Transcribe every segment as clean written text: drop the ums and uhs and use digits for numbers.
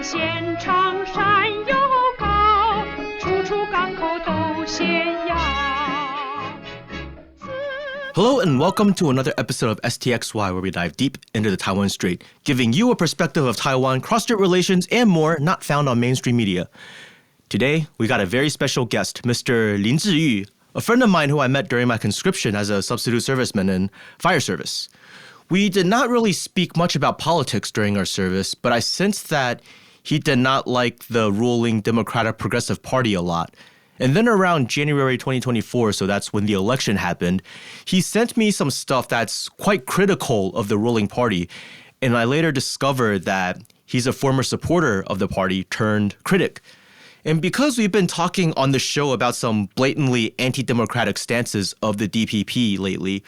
线长山又高，处处港口都险要。Hello and welcome to another episode of STXY, where we dive deep into the Taiwan Strait, giving you a perspective of Taiwan, cross-strait relations, and more not found on mainstream media. Today, we got a very special guest, Mr. Lin Chi-yu, a friend of mine who I met during my conscription as a substitute serviceman in fire service. We did not really speak much about politics during our service, but I sensed that he did not like the ruling Democratic Progressive Party a lot. And then around January 2024, so that's when the election happened, he sent me some stuff that's quite critical of the ruling party. And I later discovered that he's a former supporter of the party turned critic. And because we've been talking on the show about some blatantly anti-democratic stances of the DPP lately,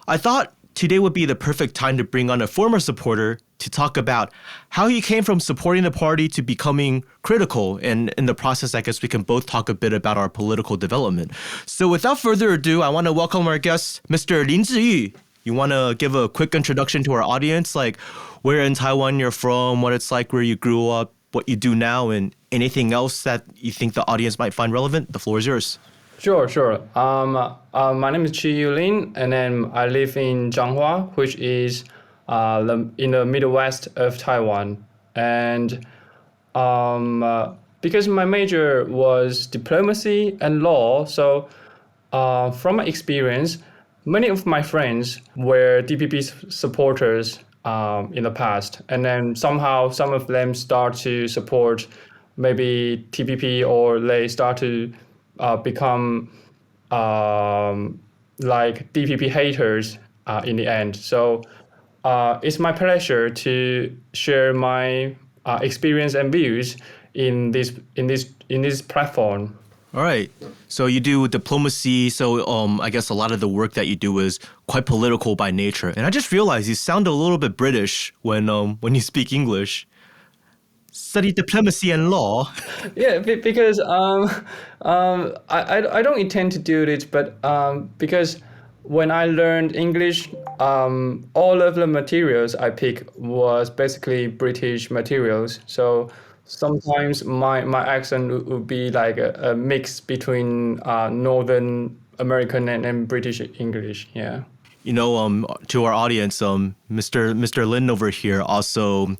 I thought today would be the perfect time to bring on a former supporter to talk about how he came from supporting the party to becoming critical. And in the process, I guess we can both talk a bit about our political development. So without further ado, I want to welcome our guest, Mr. Lin Chi-yu. You want to give a quick introduction to our audience, like where in Taiwan you're from, what it's like where you grew up, what you do now, and anything else that you think the audience might find relevant? The floor is yours. Sure. My name is Chi-yu Lin, and then I live in Zhanghua, which is in the Midwest of Taiwan. And because my major was diplomacy and law, so from my experience, many of my friends were DPP supporters in the past. And then somehow some of them start to support maybe TPP, or they start to become like DPP haters in the end. So it's my pleasure to share my experience and views in this platform. All right. So you do diplomacy. So I guess a lot of the work that you do is quite political by nature. And I just realized you sound a little bit British when you speak English. Study diplomacy and law. Yeah, because I don't intend to do it, but because when I learned English, all of the materials I pick was basically British materials. So sometimes my accent would be like a mix between Northern American and British English. Yeah. You know, to our audience, Mr. Lin over here also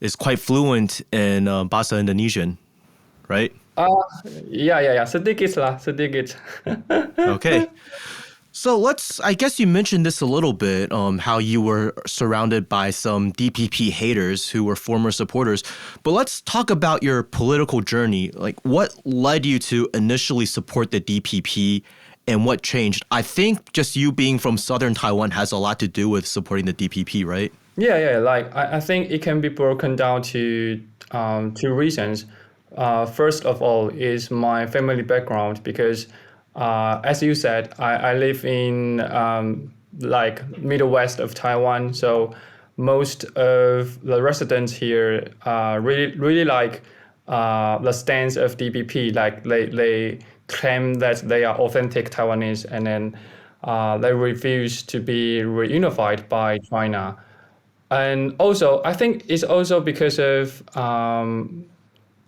is quite fluent in Bahasa Indonesian, right? Yeah. Sedikit lah, sedikit. Okay. So I guess you mentioned this a little bit, how you were surrounded by some DPP haters who were former supporters. But let's talk about your political journey. Like, what led you to initially support the DPP and what changed? I think just you being from southern Taiwan has a lot to do with supporting the DPP, right? Yeah. Like, I think it can be broken down to two reasons. First of all is my family background, because as you said, I live in like Midwest of Taiwan, so most of the residents here really like the stance of DPP. Like they claim that they are authentic Taiwanese, and then they refuse to be reunified by China. And also, I think it's also because of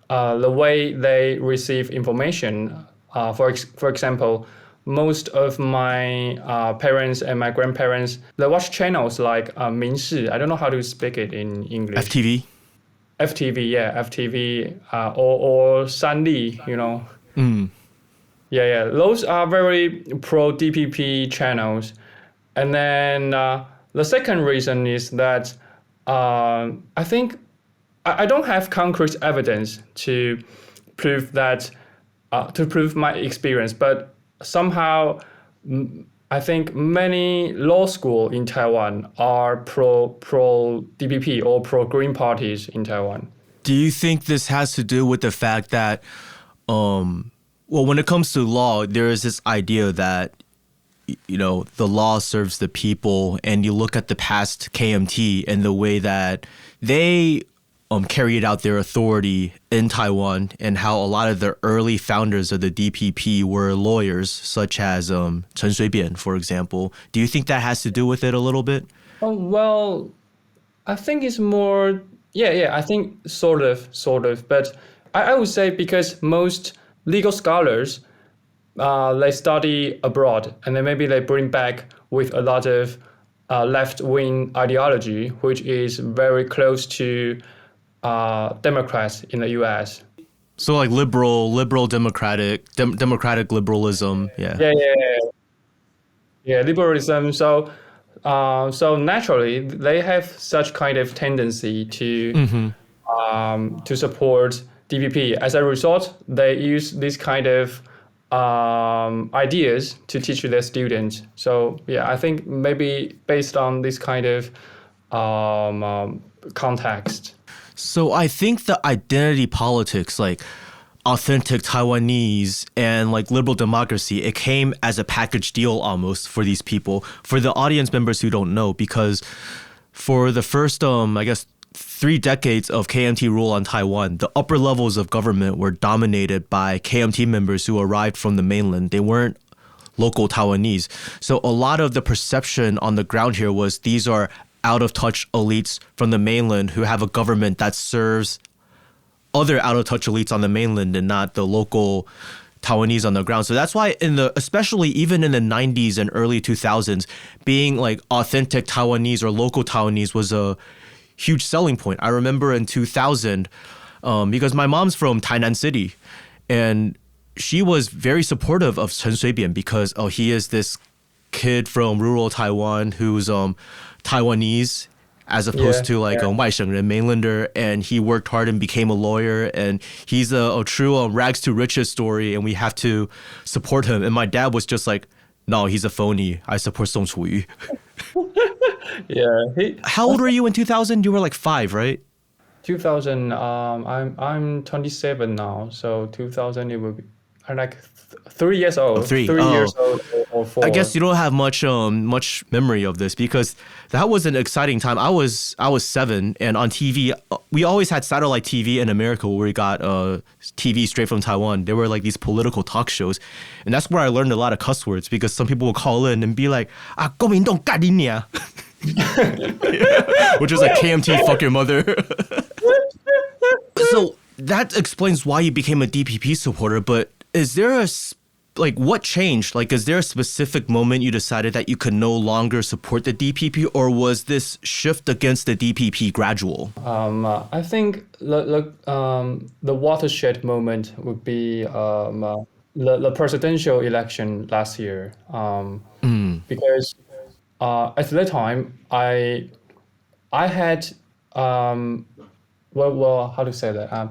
the way they receive information. For example, most of my parents and my grandparents, they watch channels like 民视. I don't know how to speak it in English. FTV? FTV, or 三立, you know. Yeah. Those are very pro-DPP channels. And then the second reason is that I think I don't have concrete evidence to prove my experience, but somehow I think many law schools in Taiwan are pro DPP or pro Green parties in Taiwan. Do you think this has to do with the fact that, when it comes to law, there is this idea that, you know, the law serves the people, and you look at the past KMT and the way that they carried out their authority in Taiwan, and how a lot of the early founders of the DPP were lawyers, such as Chen Shui-bian, for example. Do you think that has to do with it a little bit? Oh, well, I think it's more Yeah. I think sort of. But I would say because most legal scholars they study abroad and then maybe they bring back with a lot of left-wing ideology, which is very close to Democrats in the U.S. So like liberal democratic liberalism. Yeah. Yeah. Yeah, liberalism. So naturally, they have such kind of tendency to support DPP. As a result, they use this kind of ideas to teach their students. So yeah, I think maybe based on this kind of context. So I think the identity politics, like authentic Taiwanese and like liberal democracy, it came as a package deal almost for these people, for the audience members who don't know, because for the first, I guess, 3 decades of KMT rule on Taiwan, the upper levels of government were dominated by KMT members who arrived from the mainland. They weren't local Taiwanese. So a lot of the perception on the ground here was these are out of touch elites from the mainland who have a government that serves other out of touch elites on the mainland and not the local Taiwanese on the ground. So that's why especially even in the 90s and early 2000s, being like authentic Taiwanese or local Taiwanese was a huge selling point. I remember in 2000, because my mom's from Tainan City, and she was very supportive of Chen Shui-bian because he is this kid from rural Taiwan who's Taiwanese as opposed to like a 外省人 mainlander, and he worked hard and became a lawyer, and he's a true rags to riches story, and we have to support him. And my dad was just like, no, he's a phony. I support Song Chu-yu. Yeah. How old were you in 2000? You were like 5, right? 2000. I'm 27 now, so 2000 it will be. I'm like 3 years old. Oh, 3. 3 years old or 4. I guess you don't have much memory of this because that was an exciting time. I was 7, and on TV we always had satellite TV in America where we got TV straight from Taiwan. There were like these political talk shows, and that's where I learned a lot of cuss words because some people would call in and be like, 国民党干你娘, which is like KMT fuck your mother. So that explains why you became a DPP supporter, but is there what changed? Like, is there a specific moment you decided that you could no longer support the DPP, or was this shift against the DPP gradual? I think the watershed moment would be the presidential election last year. Because at that time, I had how to say that?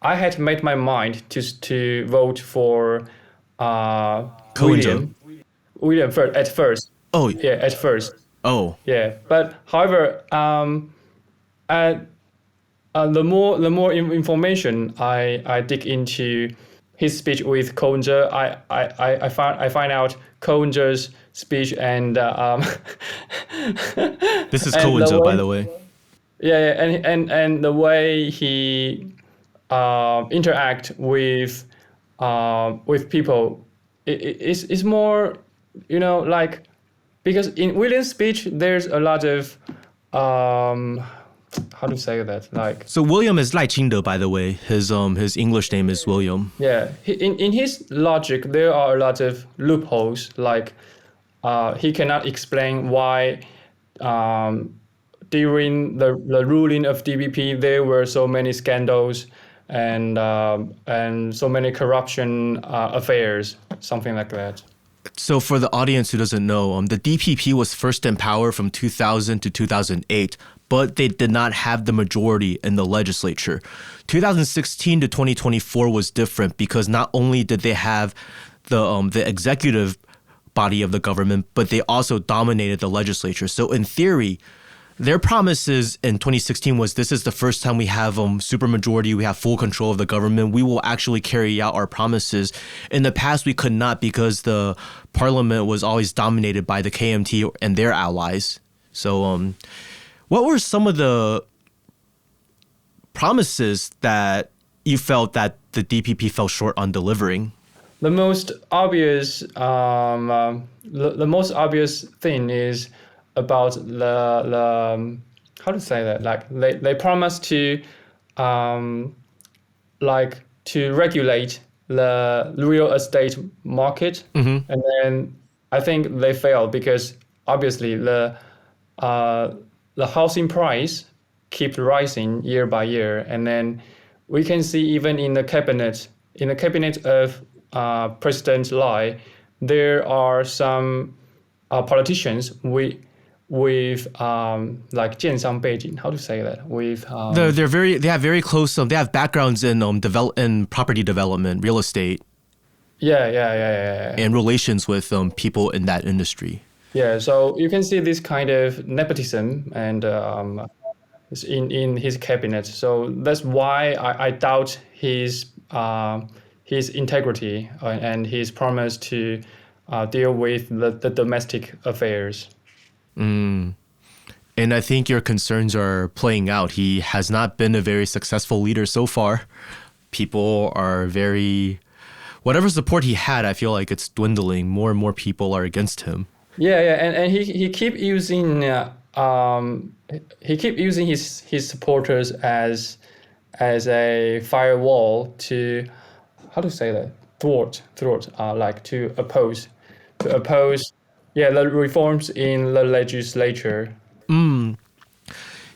I had made my mind to vote for William at first. Oh, Yeah, at first. oh, Yeah, but however, the more information I dig into his speech with Ko-Wen-je, I find out Ko-Wen-je's speech and this is and Ko-Wen-je, the by way- the way. yeah, and the way he interact with people is more, like, because in William's speech there's a lot of how to say that, like, So William is Lai Qingde, by the way. His English name is William. yeah, in his logic there are a lot of loopholes, like he cannot explain why during the ruling of DPP there were so many scandals and so many corruption affairs, something like that. So for the audience who doesn't know, the DPP was first in power from 2000 to 2008, but they did not have the majority in the legislature. 2016 to 2024 was different because not only did they have the executive body of the government, but they also dominated the legislature. So in theory, their promises in 2016 was, this is the first time we have supermajority, we have full control of the government, we will actually carry out our promises. In the past, we could not because the parliament was always dominated by the KMT and their allies. So what were some of the promises that you felt that the DPP fell short on delivering? The most obvious thing is about how to say that? Like they promise to like to regulate the real estate market, and then I think they failed because obviously uh, the housing price keep rising year by year, and then we can see even in the cabinet of President Lai, there are some politicians with like 建商背景, how to say that? With they have very close they have backgrounds in in property development, real estate, yeah. and relations with people in that industry. Yeah, so you can see this kind of nepotism and in his cabinet. So that's why I doubt his integrity and his promise to deal with the domestic affairs. And I think your concerns are playing out. He has not been a very successful leader so far. People are whatever support he had, I feel like it's dwindling. More and more people are against him. Yeah, and he keep using his supporters as a firewall to, how to say that, thwart like to oppose the reforms in the legislature.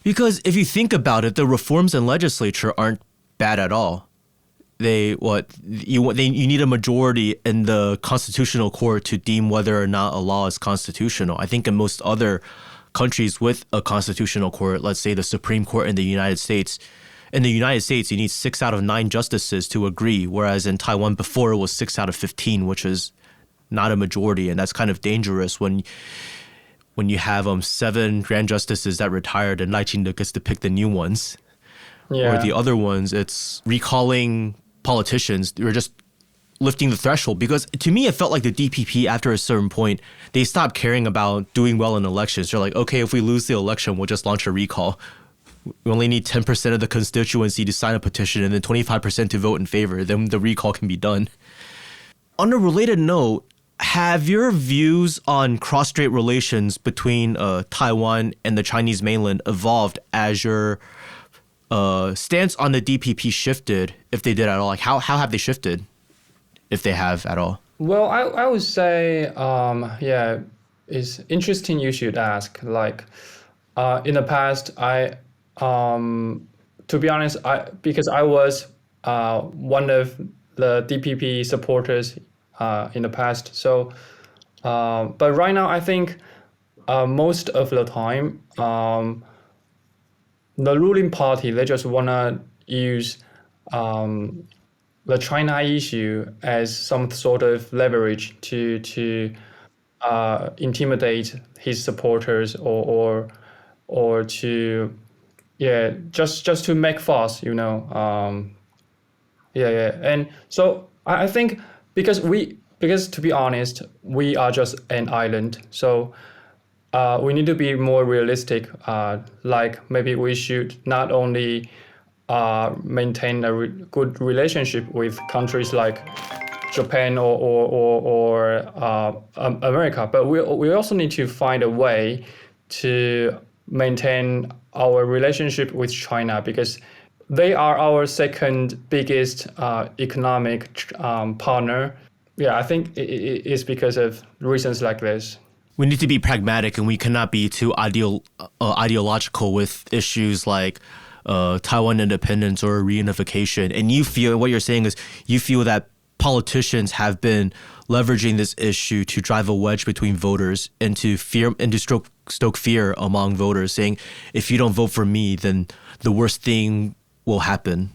Because if you think about it, the reforms in legislature aren't bad at all. You need a majority in the constitutional court to deem whether or not a law is constitutional. I think in most other countries with a constitutional court, let's say the Supreme Court in the United States, you need 6 out of 9 justices to agree, whereas in Taiwan before it was 6 out of 15, which is not a majority, and that's kind of dangerous when you have 7 grand justices that retired and Lin Chi-yu gets to pick the new ones. Yeah. Or the other ones, it's recalling politicians. You're just lifting the threshold, because to me it felt like the DPP after a certain point they stopped caring about doing well in elections. They're like, okay, if we lose the election, we'll just launch a recall. We only need 10% of the constituency to sign a petition and then 25% to vote in favor. Then the recall can be done. On a related note, have your views on cross-strait relations between Taiwan and the Chinese mainland evolved as your stance on the DPP shifted, if they did at all? Like how have they shifted, if they have at all? Well, I would say, it's interesting you should ask. Like, in the past, to be honest, because I was one of the DPP supporters in the past. So, but right now, I think most of the time, the ruling party, they just wanna use the China issue as some sort of leverage to intimidate his supporters or to just to make fuss, and so I think because to be honest, we are just an island, so we need to be more realistic. Like maybe we should not only maintain a good relationship with countries like Japan or America, but we also need to find a way to maintain our relationship with China, because they are our second biggest economic partner. Yeah, I think it's because of reasons like this. We need to be pragmatic, and we cannot be too ideological with issues like Taiwan independence or reunification. And what you're saying is you feel that politicians have been leveraging this issue to drive a wedge between voters and to stoke fear among voters, saying, if you don't vote for me, then the worst thing will happen,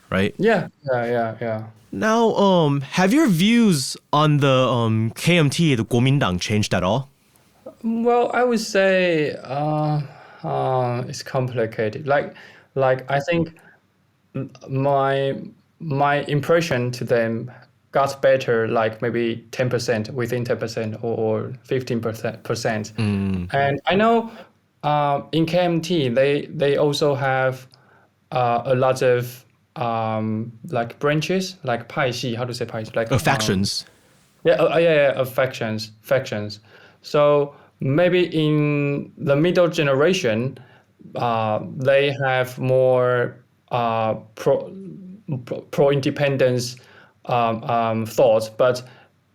right? Yeah. Now, have your views on the KMT, the Kuomintang, changed at all? Well, I would say it's complicated. Like I think my impression to them got better, like maybe 10%, within 10% or 15%. And I know in KMT they also have a lot of like branches, like 派系, how to say 派系? Like factions. Factions. So maybe in the middle generation, they have more pro independence thoughts, but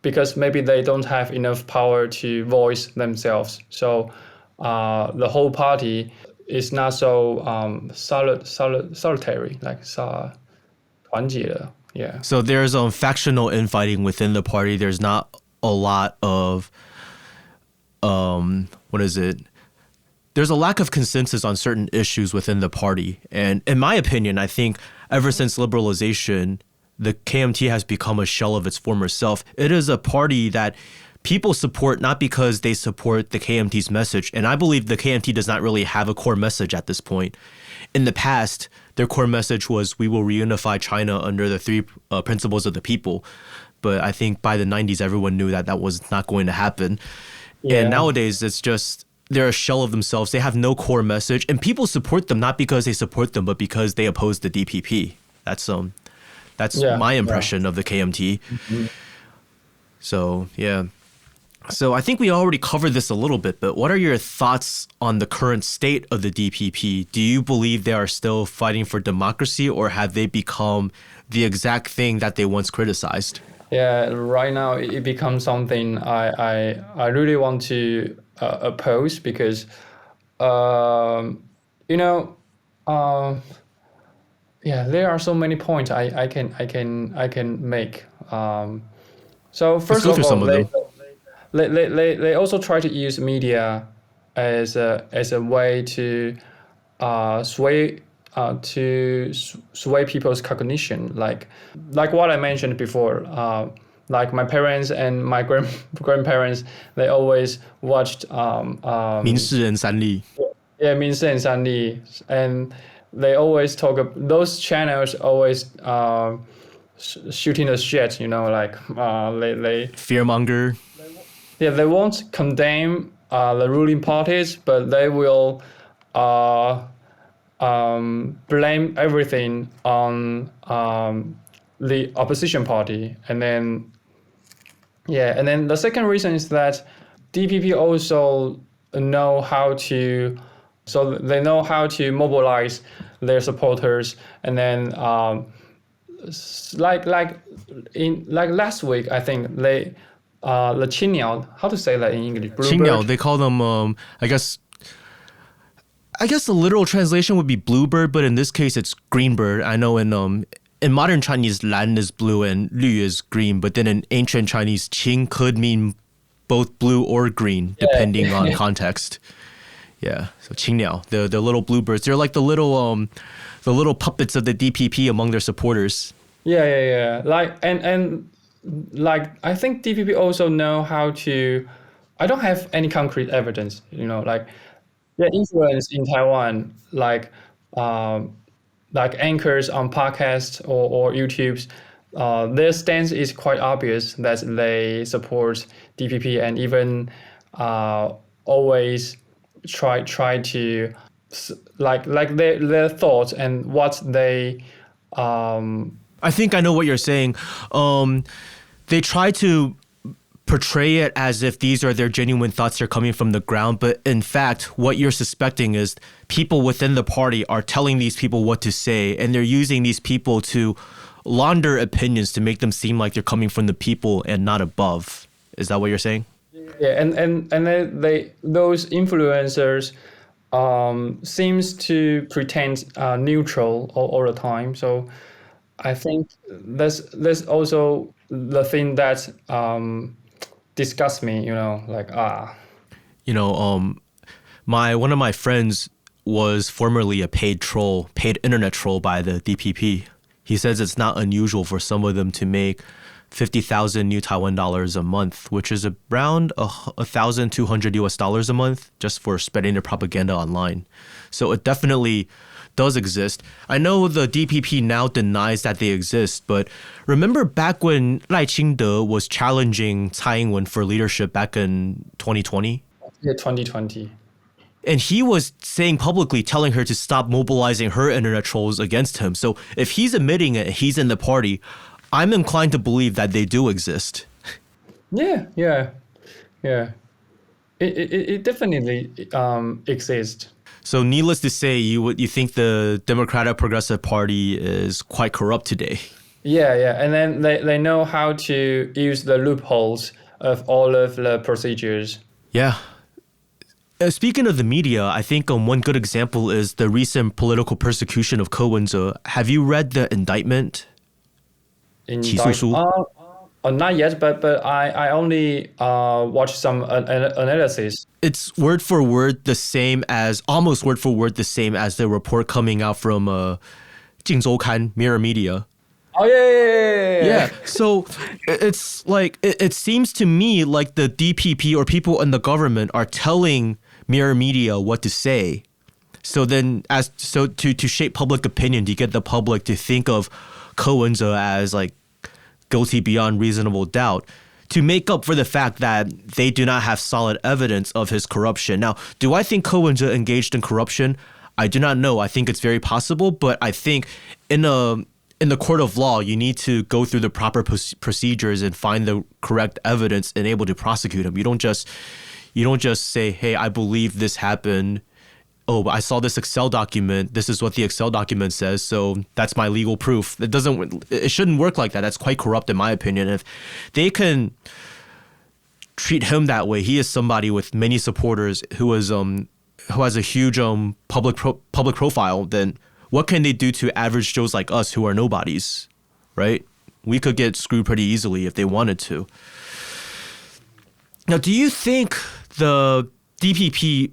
because maybe they don't have enough power to voice themselves, so the whole party is not so solitary, like 团结了. Yeah. So there's factional infighting within the party. There's not a lot of what is it? There's a lack of consensus on certain issues within the party. And in my opinion, I think ever since liberalization, the KMT has become a shell of its former self. It is a party that people support not because they support the KMT's message. And I believe the KMT does not really have a core message at this point. In the past, their core message was, we will reunify China under the three principles of the people. But I think by the 90s, everyone knew that that was not going to happen. Yeah. And nowadays, it's just, they're a shell of themselves. They have no core message. And people support them not because they support them, but because they oppose the DPP. That's my impression of the KMT. Mm-hmm. So, yeah. So I think we already covered this a little bit, but what are your thoughts on the current state of the DPP? Do you believe they are still fighting for democracy, or have they become the exact thing that they once criticized? Yeah, right now it becomes something I really want to oppose, because you know, yeah, there are so many points I can make. So first of all, they also try to use media as a way to sway people's cognition, like what I mentioned before. Like my parents and my grandparents, they always watched 民视人三立. Yeah, 民视 and 三立, and they always talk. Those channels always shooting the shit, like they fearmonger. Yeah, they won't condemn the ruling parties, but they will blame everything on the opposition party. And then the second reason is that DPP also know how to mobilize their supporters. And then like last week, I think they the 青鸟, how to say that in English? 青鸟, they call them I guess the literal translation would be bluebird, but in this case it's greenbird. I know in modern Chinese, 蓝 is blue and 绿 is green, but then in ancient Chinese, 青 could mean both blue or green depending on context. Yeah, so 青鸟, the little bluebirds, they're like the little puppets of the DPP among their supporters. Yeah. Like and like I think DPP also know how to. I don't have any concrete evidence, like their influence in Taiwan, like anchors on podcasts or YouTube's. Their stance is quite obvious that they support DPP, and even always try to like their thoughts and what they. I think I know what you're saying. They try to portray it as if these are their genuine thoughts, they're coming from the ground. But in fact, what you're suspecting is people within the party are telling these people what to say, and they're using these people to launder opinions to make them seem like they're coming from the people and not above. Is that what you're saying? Yeah, and they those influencers seems to pretend neutral all the time. So I think that's also the thing that disgusts me, like one of my friends was formerly a paid internet troll by the DPP. He says it's not unusual for some of them to make 50,000 new Taiwan dollars a month, which is around $1,200 a month, just for spreading their propaganda online. So it definitely does exist. I know the DPP now denies that they exist, but remember back when Lai Ching-te was challenging Tsai Ing-wen for leadership back in 2020? Yeah, 2020. And he was saying publicly, telling her to stop mobilizing her internet trolls against him. So if he's admitting it, he's in the party, I'm inclined to believe that they do exist. Yeah. It definitely exists. So needless to say, you think the Democratic Progressive Party is quite corrupt today. Yeah. And then they know how to use the loopholes of all of the procedures. Yeah. Speaking of the media, I think one good example is the recent political persecution of Ko Wen-je. Have you read the indictment? 起诉书? Not yet, but I only watched some analysis. It's almost word for word the same as the report coming out from 镜周刊 Mirror Media. Oh yeah. Yeah, so it's like it seems to me like the DPP or people in the government are telling Mirror Media what to say. So then, to shape public opinion, to get the public to think of Ko Wen-je as like guilty beyond reasonable doubt, to make up for the fact that they do not have solid evidence of his corruption. Now, do I think Ko Wen-je engaged in corruption? I do not know. I think it's very possible, but I think in the court of law, you need to go through the proper procedures and find the correct evidence and able to prosecute him. You don't just say, hey, I believe this happened. Oh, I saw this Excel document. This is what the Excel document says. So that's my legal proof. It shouldn't work like that. That's quite corrupt in my opinion. If they can treat him that way, he is somebody with many supporters who has a huge public profile, then what can they do to average Joes like us who are nobodies, right? We could get screwed pretty easily if they wanted to. Now, do you think the DPP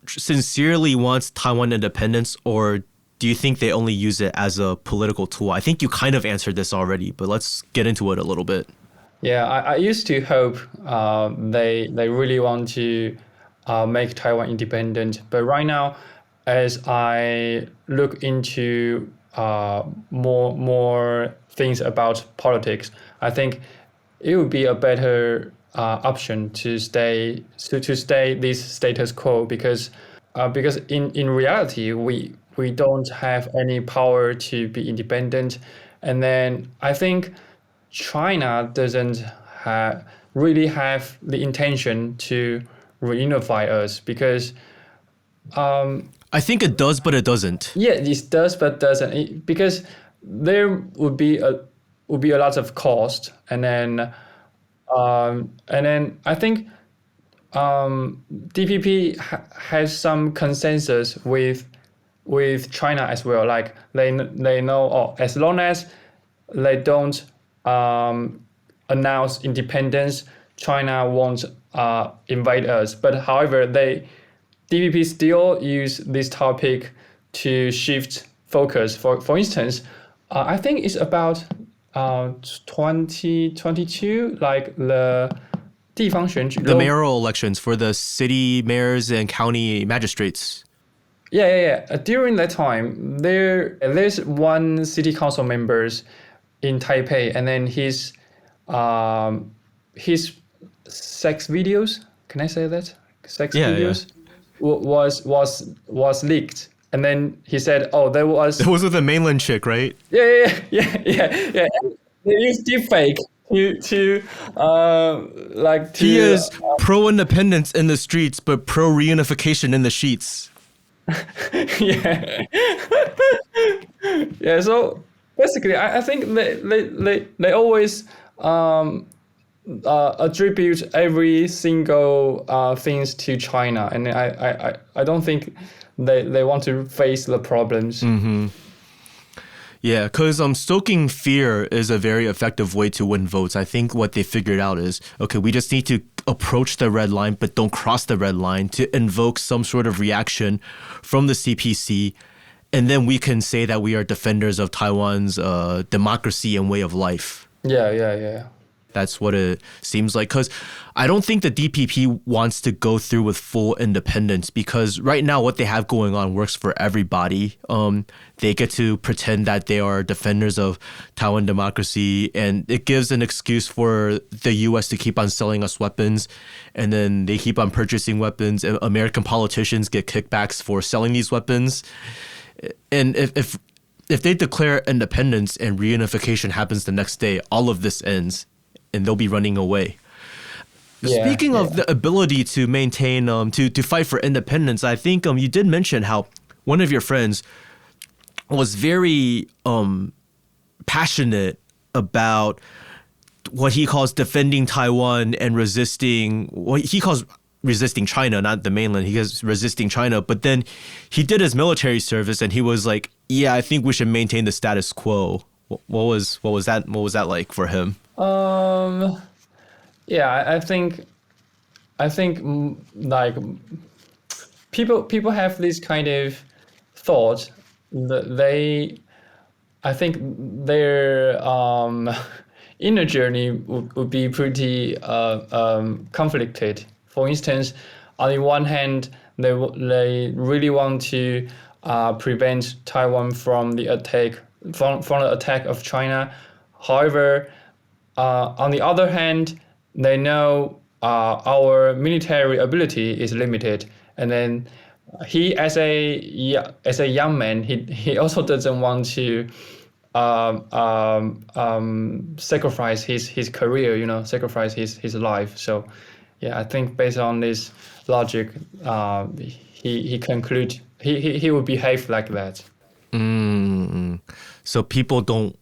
sincerely wants Taiwan independence, or do you think they only use it as a political tool? I think you kind of answered this already, but let's get into it a little bit. Yeah, I used to hope they really want to make Taiwan independent, but right now, as I look into more things about politics, I think it would be a better option to stay this status quo because in reality we don't have any power to be independent, and then I think China doesn't really have the intention to reunify us because I think it does, but it doesn't. Yeah, it does, but doesn't because there would be a lot of cost, and then I think DPP has some consensus with China as well. Like they know, as long as they don't announce independence, China won't invade us. But however, DPP still use this topic to shift focus. For instance, I think it's about 2022, like the 地方选举, the mayoral elections for the city mayors and county magistrates. Yeah. During that time, there's one city council members in Taipei, and then his sex videos. Can I say that? Sex videos. Yeah. Was leaked, and then he said, "Oh, there was." It was with a mainland chick, right? Yeah. They used deepfake to like to. He is pro independence in the streets, but pro reunification in the sheets. Yeah. Yeah. So basically, I think they always attribute every single things to China, and I don't think they want to face the problems. Mm-hmm. Yeah, because stoking fear is a very effective way to win votes. I think what they figured out is, okay, we just need to approach the red line, but don't cross the red line to invoke some sort of reaction from the CPC, and then we can say that we are defenders of Taiwan's democracy and way of life. Yeah. That's what it seems like, because I don't think the DPP wants to go through with full independence, because right now what they have going on works for everybody. They get to pretend that they are defenders of Taiwan democracy, and it gives an excuse for the US to keep on selling us weapons, and then they keep on purchasing weapons, and American politicians get kickbacks for selling these weapons. And if they declare independence and reunification happens the next day, all of this ends and they'll be running away. Yeah, Speaking yeah. of the ability to maintain, to fight for independence, I think you did mention how one of your friends was very passionate about what he calls defending Taiwan and resisting what he calls resisting China, not the mainland. He was resisting China, but then he did his military service and he was like, "Yeah, I think we should maintain the status quo." What was that like for him? Um, yeah, I think like people have this kind of thought that I think their inner journey would be pretty conflicted. For instance, on the one hand, they really want to prevent Taiwan from the attack from the attack of China. However, on the other hand, they know our military ability is limited, and then he, as a young man, he also doesn't want to sacrifice his career, sacrifice his life. So, yeah, I think based on this logic, he conclude he would behave like that. So people don't,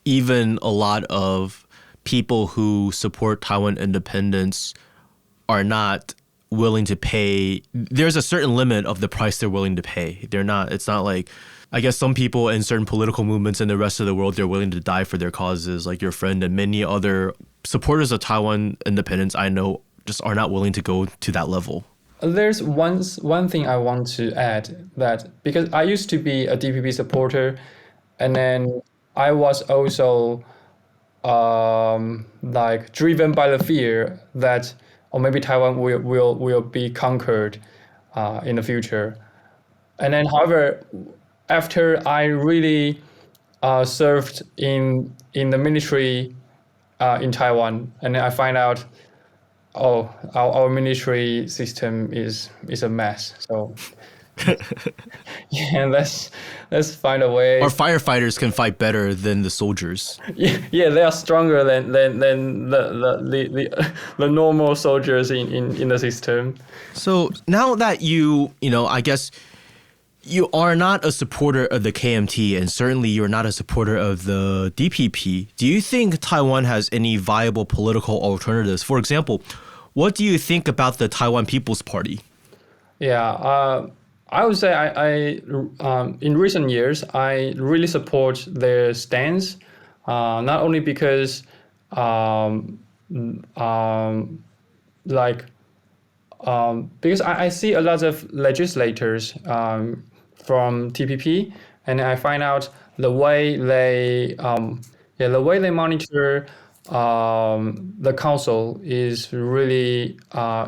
even a lot of people who support Taiwan independence are not willing to pay. There's a certain limit of the price they're willing to pay. It's not like, I guess some people in certain political movements in the rest of the world, they're willing to die for their causes, like your friend and many other supporters of Taiwan independence I know just are not willing to go to that level. There's one thing I want to add, that because I used to be a DPP supporter, and then I was also like driven by the fear that, or maybe Taiwan will be conquered in the future. And then, however, after I really served in the military in Taiwan, and then I find out, oh, our military system is a mess. So yeah, let's find a way. Our firefighters can fight better than the soldiers. Yeah, they are stronger than the normal soldiers in the system. So now that I guess you are not a supporter of the KMT and certainly you're not a supporter of the DPP, do you think Taiwan has any viable political alternatives? For example, what do you think about the Taiwan People's Party? Yeah, I would say I in recent years I really support their stance, not only because because I see a lot of legislators from TPP, and I find out the way they monitor the council is really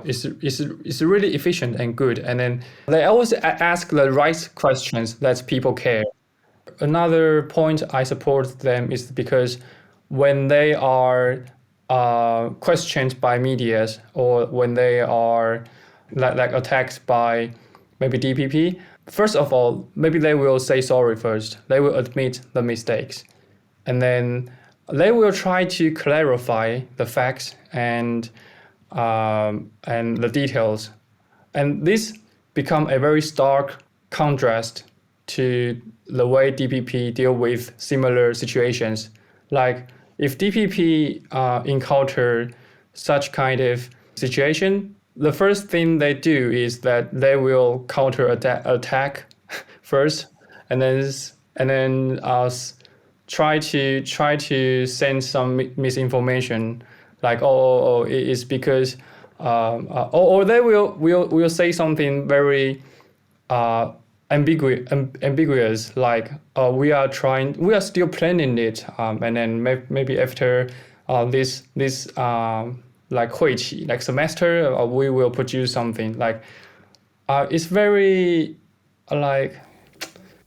is really efficient and good, and then they always ask the right questions that people care. Another point I support them is because when they are questioned by medias, or when they are like attacked by maybe DPP, first of all, maybe they will say sorry first. They will admit the mistakes, and then they will try to clarify the facts and the details, and this become a very stark contrast to the way DPP deal with similar situations. Like if DPP encounter such kind of situation, the first thing they do is that they will counter attack first, and then try to send some misinformation, like it's because or they will say something very ambiguous, like we are still planning it, and then maybe after this like 会期, like semester, we will produce something like it's very like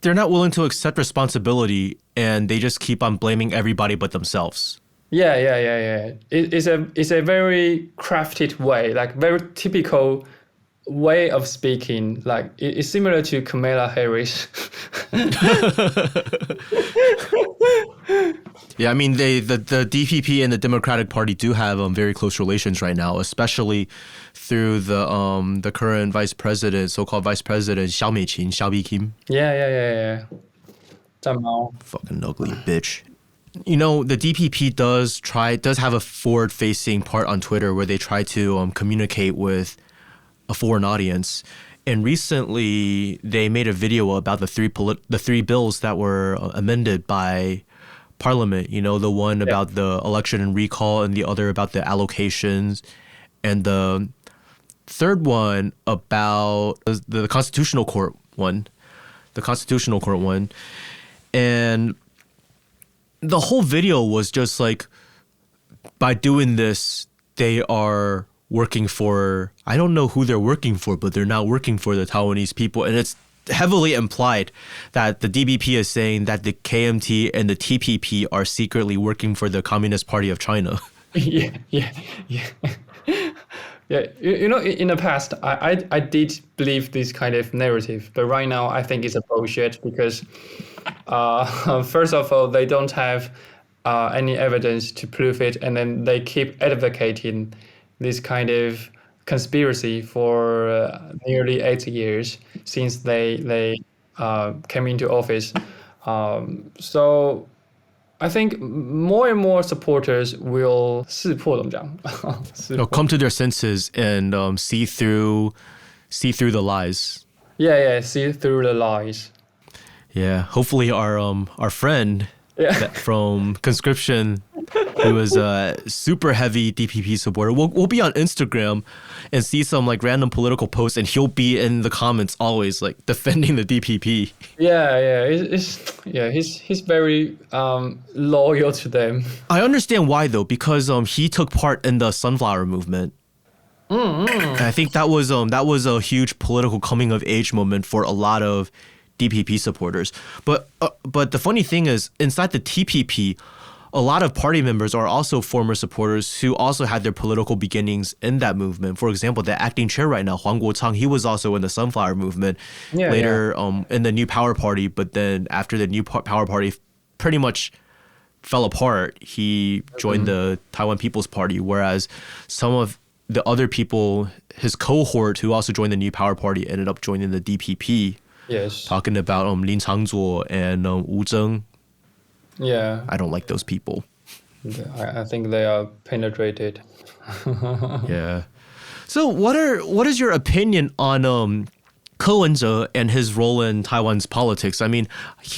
They're not willing to accept responsibility and they just keep on blaming everybody but themselves. yeah. It's a very crafted way, like very typical way of speaking. Like it's similar to Kamala Harris. Yeah, I mean, the DPP and the Democratic Party do have very close relations right now, especially through the current vice president, so-called vice president Xiao Kim. Yeah. 战猫. Fucking ugly bitch. You know, the DPP does have a forward-facing part on Twitter where they try to communicate with a foreign audience. And recently, they made a video about the three bills that were amended by Parliament. You know, the one about the election and recall, and the other about the allocations, and the third one about the Constitutional Court one. The Constitutional Court one. And the whole video was just like, by doing this, they are working for, I don't know who they're working for, but they're not working for the Taiwanese people. And it's heavily implied that the DPP is saying that the KMT and the TPP are secretly working for the Communist Party of China. Yeah. Yeah, you know, in the past, I did believe this kind of narrative, but right now I think it's a bullshit because, first of all, they don't have any evidence to prove it, and then they keep advocating this kind of conspiracy for nearly 8 years since they came into office. So I think more and more supporters will 识破怎么讲？ They'll come to their senses and see through the lies. Yeah, see through the lies. Yeah, hopefully our friend from conscription, who was a super heavy DPP supporter, we'll be on Instagram and see some like random political posts, and he'll be in the comments always like defending the DPP. Yeah, he's very loyal to them. I understand why though, because he took part in the sunflower movement. And I think that was a huge political coming of age moment for a lot of DPP supporters. But the funny thing is, inside the TPP, a lot of party members are also former supporters who also had their political beginnings in that movement. For example, the acting chair right now, Huang Guochang, he was also in the Sunflower movement. Later in the New Power Party, but then after the New Power Party pretty much fell apart, he joined the Taiwan People's Party, whereas some of the other people, his cohort who also joined the New Power Party, ended up joining the DPP. Yes. Talking about Lin Chi-yu and Wu Zheng. Yeah. I don't like those people. I think they are penetrated. Yeah. So what is your opinion on Ko Wen-je and his role in Taiwan's politics? I mean,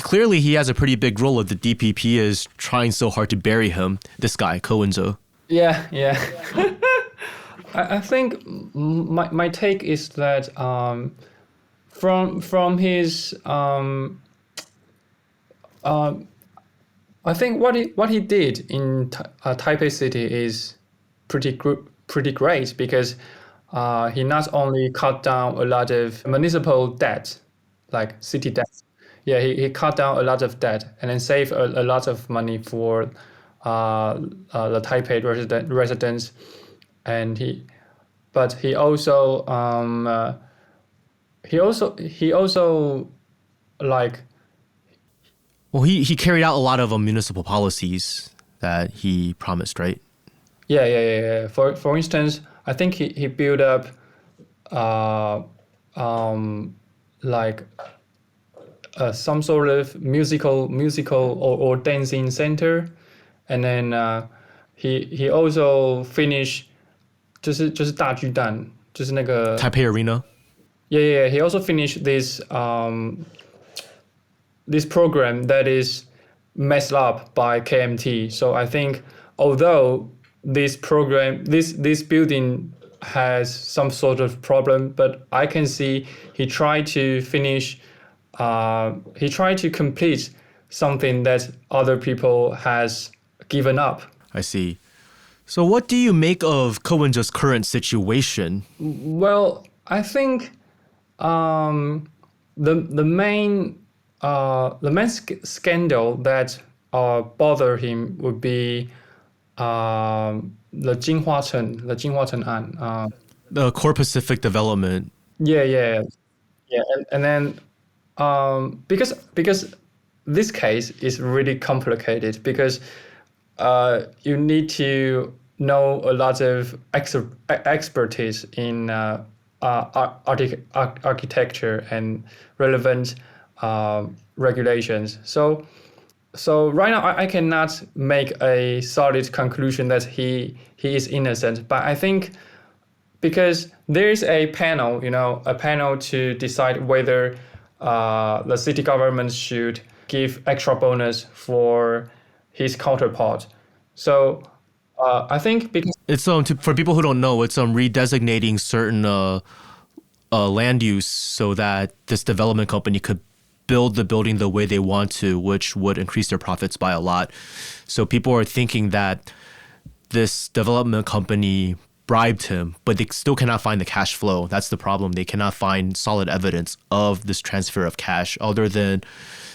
clearly he has a pretty big role if the DPP is trying so hard to bury him. This guy, Ko Wen-je. Yeah. I think my take is that from his I think what he did in Taipei City is pretty great because he not only cut down a lot of municipal debt, like city debt. Yeah, he cut down a lot of debt and then saved a lot of money for the Taipei residents, and he also like. Well, he carried out a lot of municipal policies that he promised, right? Yeah. For instance, I think he built up some sort of musical or dancing center, and then he also finished 就是大巨蛋，就是那个 Taipei Arena. Yeah. He also finished this this program that is messed up by KMT. So I think although this program, this building has some sort of problem, but I can see he tried to complete something that other people has given up. I see. So what do you make of Ko Wen-je's current situation? Well, I think the main scandal that bother him would be the Jinhua Chen案. The Core Pacific Development. Yeah. And then because this case is really complicated because you need to know a lot of expertise in architecture and relevant regulations. So right now I cannot make a solid conclusion that he is innocent, but I think because there is a panel, a panel to decide whether the city government should give extra bonus for his counterpart. So I think because It's for people who don't know, it's redesignating certain land use so that this development company could build the building the way they want to, which would increase their profits by a lot. So people are thinking that this development company bribed him, but they still cannot find the cash flow. That's the problem. They cannot find solid evidence of this transfer of cash other than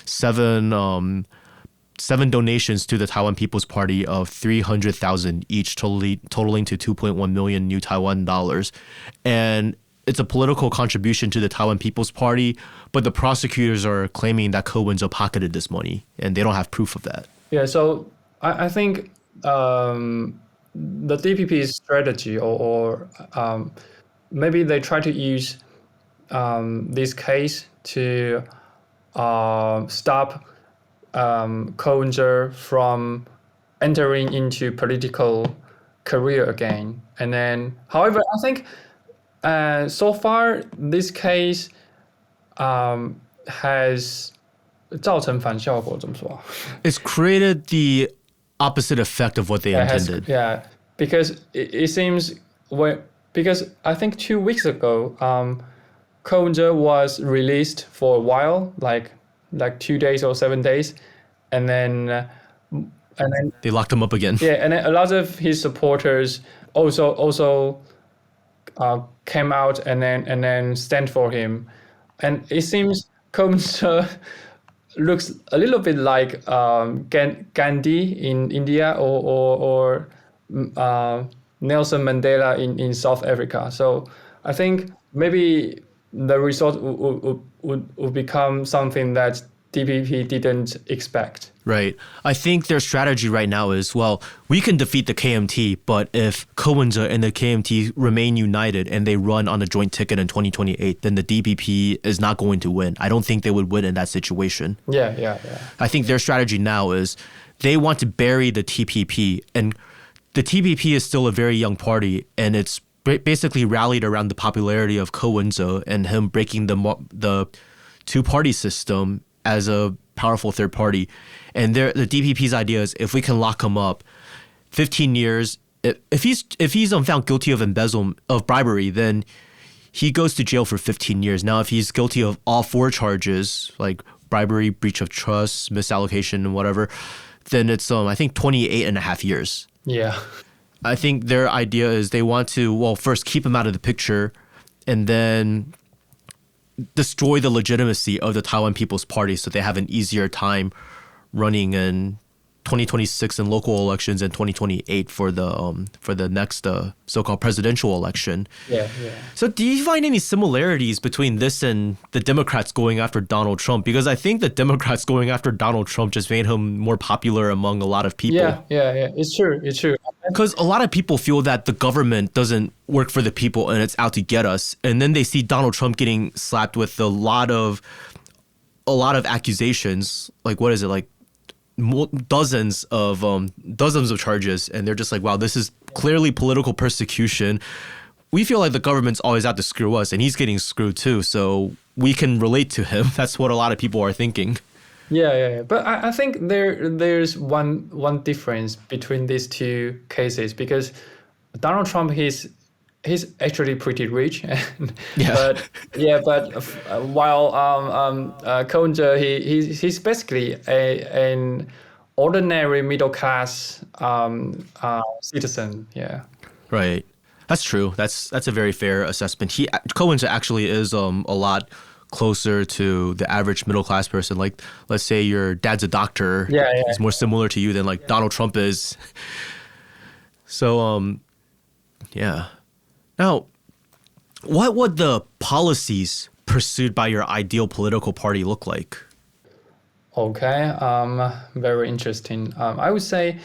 seven donations to the Taiwan People's Party of 300,000 each, totaling to 2.1 million new Taiwan dollars. And it's a political contribution to the Taiwan People's Party, but the prosecutors are claiming that Ko Wen-je pocketed this money, and they don't have proof of that. Yeah, so I think the DPP strategy, or maybe they try to use this case to stop Ko Wen-je from entering into political career again. And then, however, I think so far this case has 造成反效果，怎么说？ It's created the opposite effect of what they intended. Because it seems because I think 2 weeks ago, Ko Wen-je was released for a while, like 2 days or 7 days, and then They locked him up again. yeah, and then a lot of his supporters also came out and then stand for him, and it seems Ko Wen-je looks a little bit like Gandhi in India or Nelson Mandela in South Africa. So I think maybe the result would become something that DPP didn't expect. Right. I think their strategy right now is, well, we can defeat the KMT, but if Ko Wen-je and the KMT remain united and they run on a joint ticket in 2028, then the DPP is not going to win. I don't think they would win in that situation. Yeah. I think their strategy now is they want to bury the TPP, and the TPP is still a very young party, and it's basically rallied around the popularity of Ko Wen-je and him breaking the two-party system as a powerful third party. And the DPP's idea is if we can lock him up 15 years, if he's found guilty of embezzlement, of bribery, then he goes to jail for 15 years. Now, if he's guilty of all 4 charges, like bribery, breach of trust, misallocation, and whatever, then it's I think 28 and a half years. Yeah. I think their idea is they want to, well, first keep him out of the picture and then destroy the legitimacy of the Taiwan People's Party so they have an easier time running in 2026 in local elections and 2028 for the next so-called presidential election. Yeah. So do you find any similarities between this and the Democrats going after Donald Trump? Because I think the Democrats going after Donald Trump just made him more popular among a lot of people. Yeah. It's true. Because a lot of people feel that the government doesn't work for the people and it's out to get us. And then they see Donald Trump getting slapped with a lot of accusations. Like, what is it? Like dozens of charges. And they're just like, wow, this is clearly political persecution. We feel like the government's always out to screw us, and he's getting screwed too. So we can relate to him. That's what a lot of people are thinking. Yeah. But I think there's one difference between these two cases, because Donald Trump, he's actually pretty rich, but while Ko Wen-je, he's basically an ordinary middle class citizen. Yeah. Right. That's true. That's a very fair assessment. Ko Wen-je actually is a lot closer to the average middle class person. Like, let's say your dad's a doctor. Yeah. He's more similar to you than like Donald Trump is. So yeah. Now, what would the policies pursued by your ideal political party look like? Okay, very interesting. I would say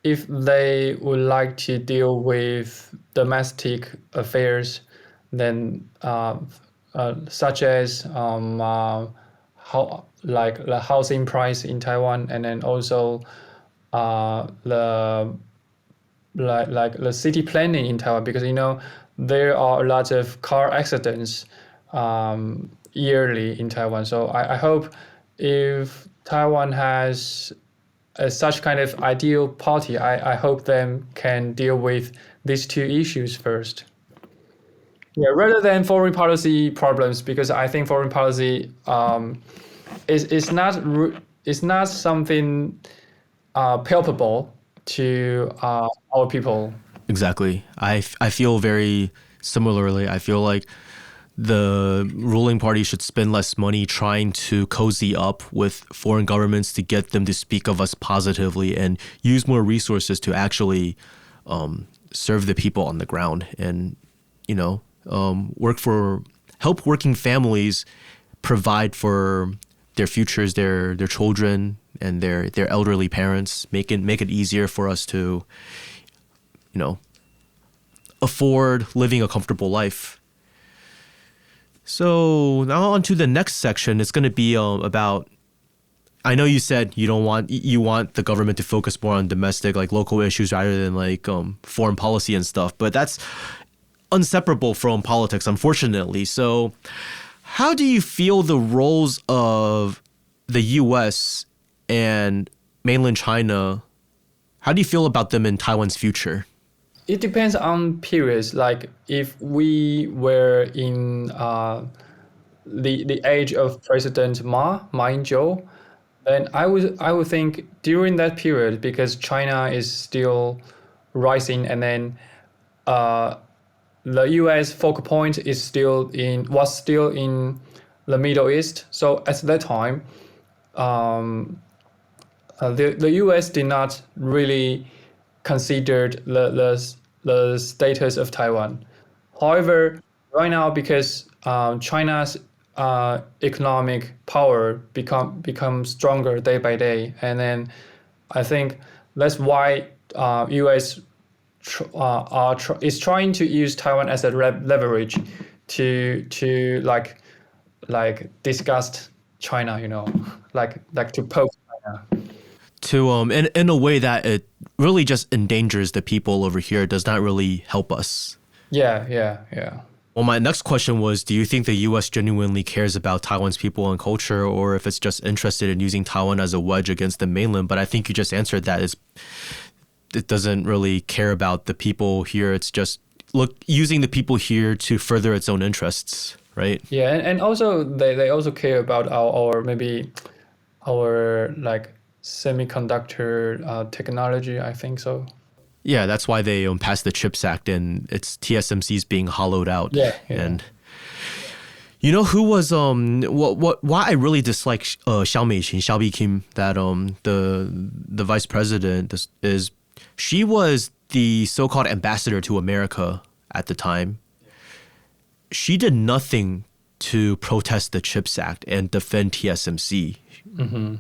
if they would like to deal with domestic affairs, then such as how like the housing price in Taiwan, and then also the like the city planning in Taiwan, because there are a lot of car accidents yearly in Taiwan. So I hope if Taiwan has such kind of ideal party, I hope them can deal with these two issues first. Yeah, rather than foreign policy problems, because I think foreign policy is not something palpable to our people. Exactly. I feel very similarly. I feel like the ruling party should spend less money trying to cozy up with foreign governments to get them to speak of us positively and use more resources to actually serve the people on the ground and, help working families provide for their futures, their children and their elderly parents, make it easier for us to, afford living a comfortable life. So now on to the next section. It's going to be about, I know you said you want the government to focus more on domestic, like local issues rather than like foreign policy and stuff, but that's inseparable from politics, unfortunately. So how do you feel the roles of the US and mainland China, how do you feel about them in Taiwan's future? It depends on periods. Like if we were in the age of President Ma Ying-jeou, then I would think during that period, because China is still rising, and then the U.S. focal point was still in the Middle East. So at that time, the U.S. did not really considered the status of Taiwan. However, right now, because China's economic power become stronger day by day, and then I think that's why U.S. Is trying to use Taiwan as a leverage to like disgust China, like to poke China. To in a way that it really just endangers the people over here, it does not really help us. Yeah. Well, my next question was, do you think the US genuinely cares about Taiwan's people and culture, or if it's just interested in using Taiwan as a wedge against the mainland? But I think you just answered that. It doesn't really care about the people here. It's just using the people here to further its own interests, right? Yeah, and also they also care about our maybe our like semiconductor technology, I think so. Yeah, that's why they passed the CHIPS Act and it's TSMC's being hollowed out. Yeah. And who was why I really dislike Xiao Kim, that the vice president is she was the so-called ambassador to America at the time. She did nothing to protest the CHIPS Act and defend TSMC. Mm-hmm.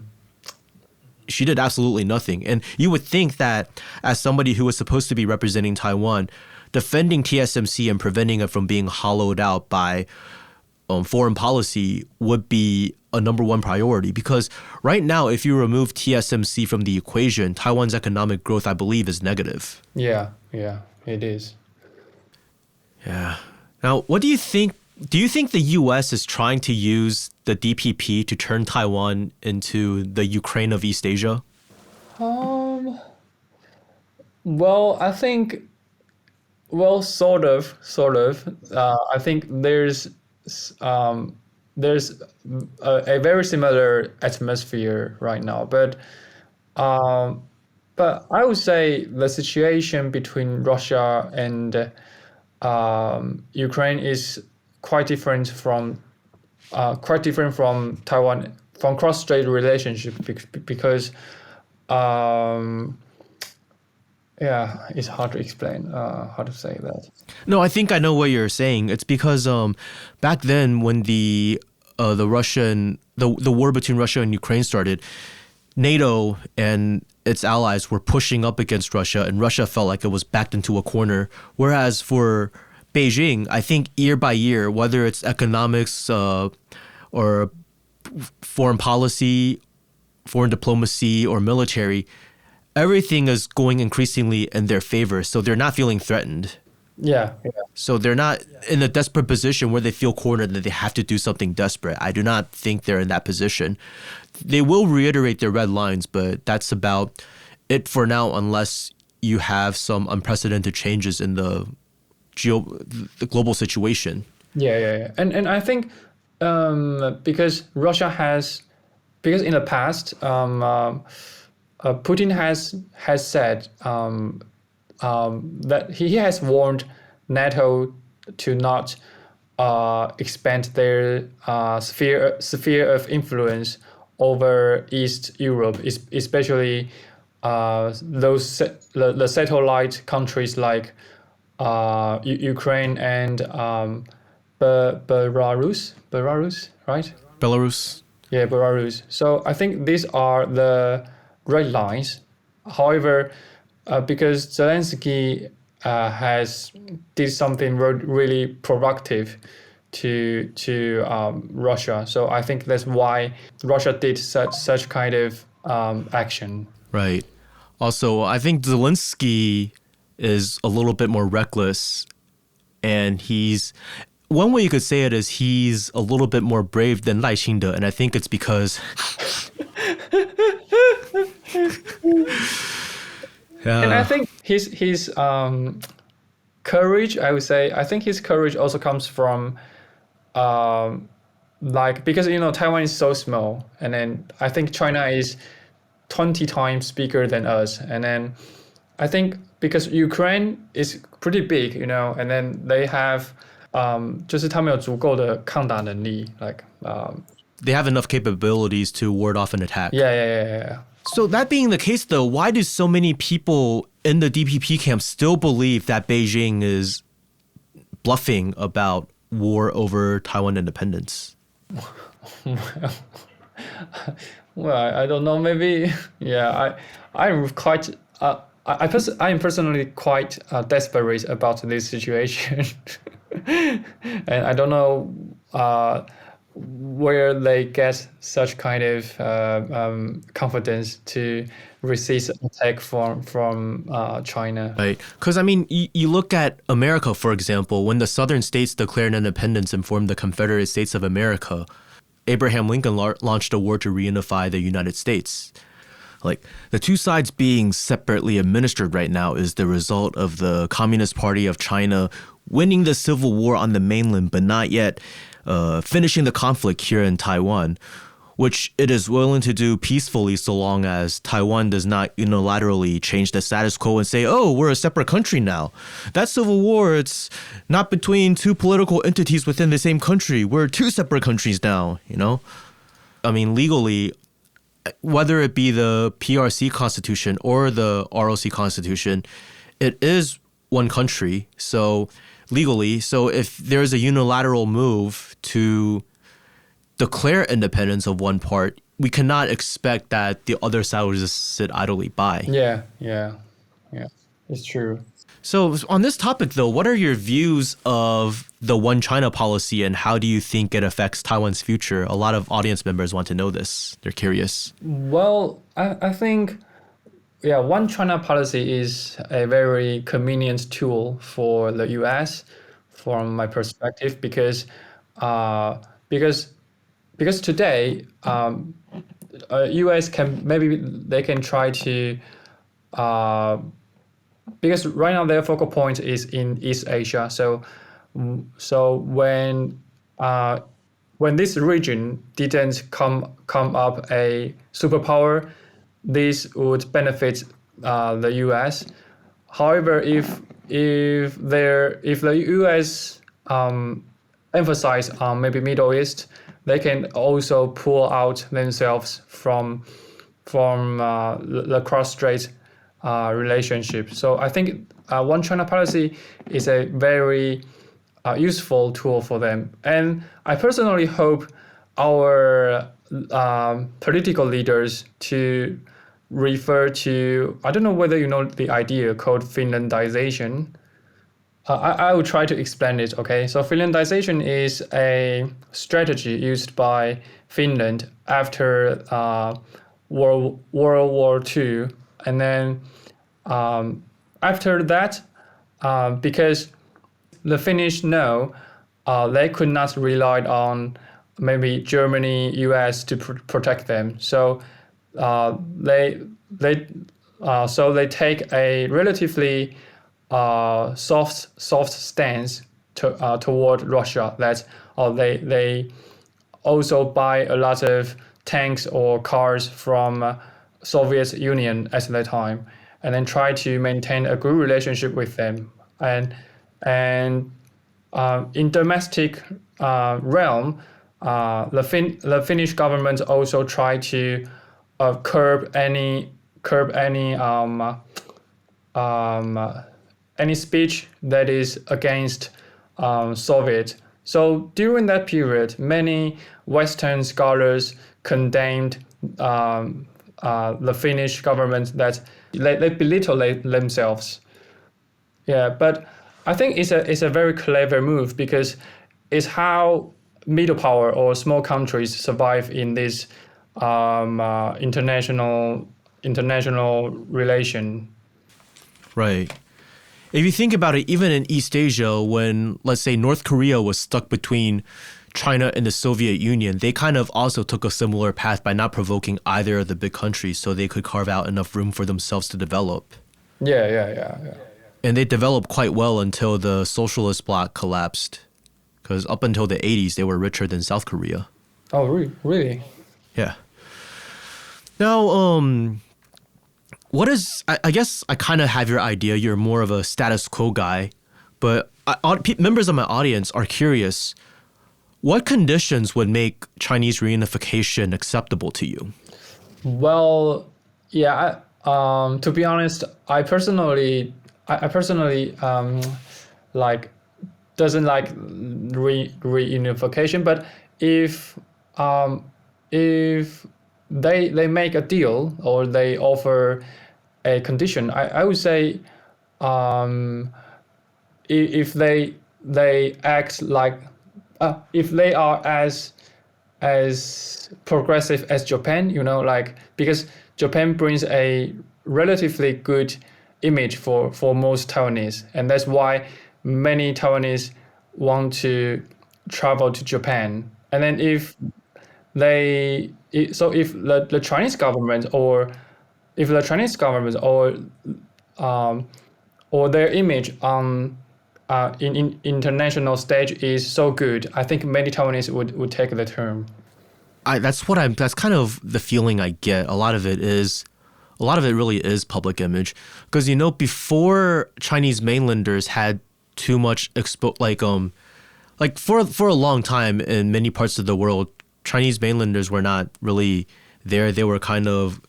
She did absolutely nothing. And you would think that as somebody who was supposed to be representing Taiwan, defending TSMC and preventing it from being hollowed out by foreign policy would be a number one priority. Because right now, if you remove TSMC from the equation, Taiwan's economic growth, I believe, is negative. Yeah, it is. Yeah. Now, what do you think? Do you think the U.S. is trying to use the DPP to turn Taiwan into the Ukraine of East Asia? Well, I think, sort of. I think there's a very similar atmosphere right now, but I would say the situation between Russia and Ukraine is quite different from Taiwan, from cross-strait relationship, because it's hard to explain how to say that. No, I think I know what you're saying. It's because back then when the Russian the war between Russia and Ukraine started, NATO and its allies were pushing up against Russia, and Russia felt like it was backed into a corner. Whereas for Beijing, I think year by year, whether it's economics or foreign policy, foreign diplomacy, or military, everything is going increasingly in their favor. So they're not feeling threatened. Yeah. So they're not in a desperate position where they feel cornered that they have to do something desperate. I do not think they're in that position. They will reiterate their red lines, but that's about it for now, unless you have some unprecedented changes in the global situation. Yeah. And I think because in the past, Putin has said that he has warned NATO to not expand their sphere of influence over East Europe, especially the satellite countries like Ukraine and Belarus, right? Belarus. Yeah, Belarus. So I think these are the red lines. However, because Zelensky did something really provocative to Russia, so I think that's why Russia did such kind of action. Right. Also, I think Zelensky is a little bit more reckless, and one way you could say it is he's a little bit more brave than Lai Ching-te, and I think it's because And I think his courage, I would say, I think his courage also comes from because Taiwan is so small, and then I think China is 20 times bigger than us, and then I think because Ukraine is pretty big, and then they have 就是他们有足够的抗打能力 they have enough capabilities to ward off an attack. Yeah. So that being the case, though, why do so many people in the DPP camp still believe that Beijing is bluffing about war over Taiwan independence? Well, I don't know. Maybe, yeah. I'm quite. I am personally quite desperate about this situation, and I don't know where they get such kind of confidence to resist attack from China. Right. Because, I mean, you look at America, for example, when the southern states declared independence and formed the Confederate States of America, Abraham Lincoln launched a war to reunify the United States. Like, the two sides being separately administered right now is the result of the Communist Party of China winning the Civil War on the mainland, but not yet finishing the conflict here in Taiwan, which it is willing to do peacefully so long as Taiwan does not unilaterally change the status quo and say, oh, we're a separate country now. That Civil War, it's not between two political entities within the same country. We're two separate countries now, I mean, legally, whether it be the PRC Constitution or the ROC Constitution, it is one country. So legally, so if there's a unilateral move to declare independence of one part, we cannot expect that the other side will just sit idly by. Yeah, it's true. So on this topic, though, what are your views of the One China policy and how do you think it affects Taiwan's future? A lot of audience members want to know this. They're curious. Well, I think, One China policy is a very convenient tool for the US, from my perspective, because today, US they can try to. Because right now their focal point is in East Asia, so when this region didn't come up a superpower, this would benefit the U.S. However, if the U.S. emphasize on maybe Middle East, they can also pull out themselves from the Cross-Strait relationship. So I think One China policy is a very useful tool for them. And I personally hope political leaders to refer to, I don't know whether you know the idea called Finlandization. I will try to explain it, okay? So Finlandization is a strategy used by Finland after World War II. And then after that, because the Finnish know they could not rely on maybe Germany, US to protect them. So they take a relatively soft stance toward Russia. That they also buy a lot of tanks or cars from Soviet Union at that time, and then try to maintain a good relationship with them. And in domestic realm, the Finnish government also try to curb any speech that is against Soviet. So during that period, many Western scholars condemned the Finnish government that they belittle themselves. Yeah, but I think it's a very clever move because it's how middle power or small countries survive in this international relation. Right. If you think about it, even in East Asia, when, let's say, North Korea was stuck between China and the Soviet Union, they kind of also took a similar path by not provoking either of the big countries so they could carve out enough room for themselves to develop. Yeah. And they developed quite well until the socialist bloc collapsed. Because up until the 80s, they were richer than South Korea. Oh, really? Yeah. Now, what is, I guess I kind of have your idea. You're more of a status quo guy. But members of my audience are curious. What conditions would make Chinese reunification acceptable to you? Well, yeah. To be honest, I personally doesn't like reunification. But if they make a deal or they offer a condition, I would say if they act like if they are as progressive as Japan, like, because Japan brings a relatively good image for most Taiwanese, and that's why many Taiwanese want to travel to Japan. And then if the Chinese government or their image on in international stage is so good, I think many Taiwanese would take the term. That's kind of the feeling I get. A lot of it really is public image, because before Chinese mainlanders had too much for a long time in many parts of the world, Chinese mainlanders were not really there. They were kind of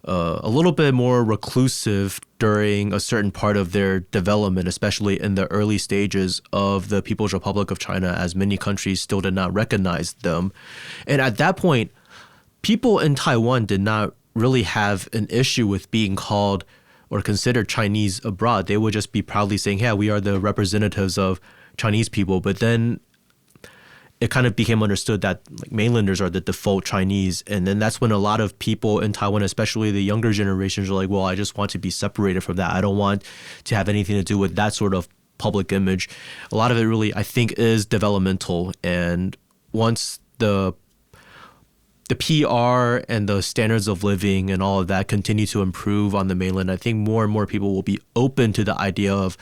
a little bit more reclusive during a certain part of their development, especially in the early stages of the People's Republic of China, as many countries still did not recognize them. And at that point, people in Taiwan did not really have an issue with being called or considered Chinese abroad. They would just be proudly saying, yeah, we are the representatives of Chinese people. But then it kind of became understood that mainlanders are the default Chinese. And then that's when a lot of people in Taiwan, especially the younger generations, are like, well, I just want to be separated from that. I don't want to have anything to do with that sort of public image. A lot of it really, I think, is developmental. And once the PR and the standards of living and all of that continue to improve on the mainland, I think more and more people will be open to the idea of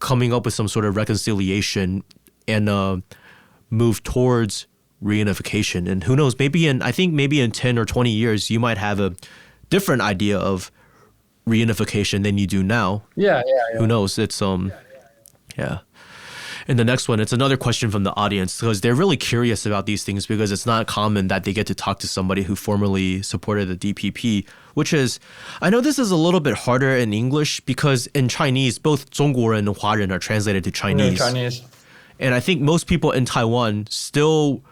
coming up with some sort of reconciliation and move towards reunification. And who knows, maybe in 10 or 20 years, you might have a different idea of reunification than you do now. Yeah. Who knows? It's yeah. And the next one, it's another question from the audience, because they're really curious about these things, because it's not common that they get to talk to somebody who formerly supported the DPP, which is, I know this is a little bit harder in English because in Chinese, both 中国人 and 华人 are translated to Chinese. Chinese. And I think most people in Taiwan still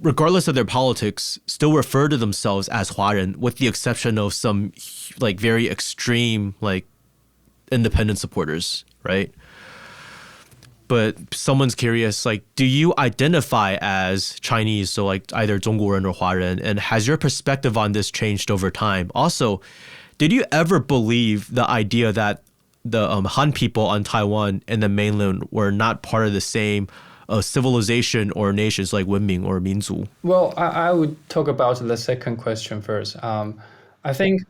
regardless of their politics, still refer to themselves as Huaren, with the exception of some like very extreme like independent supporters, right? But someone's curious, like, do you identify as Chinese, so like either 中国人 or Huaren, and has your perspective on this changed over time? Also, did you ever believe the idea that the Han people on Taiwan and the mainland were not part of the same civilization or nations like Wenming or Minzu? Well, I would talk about the second question first. I think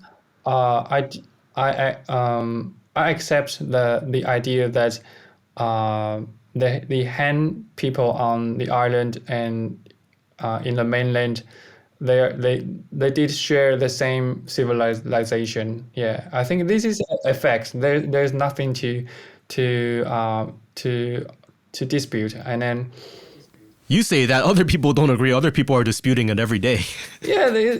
I accept the idea that the Han people on the island and in the mainland, they did share the same civilization. Yeah, I think this is a fact. There's nothing to dispute. And then You say that other people don't agree. Other people are disputing it every day. yeah,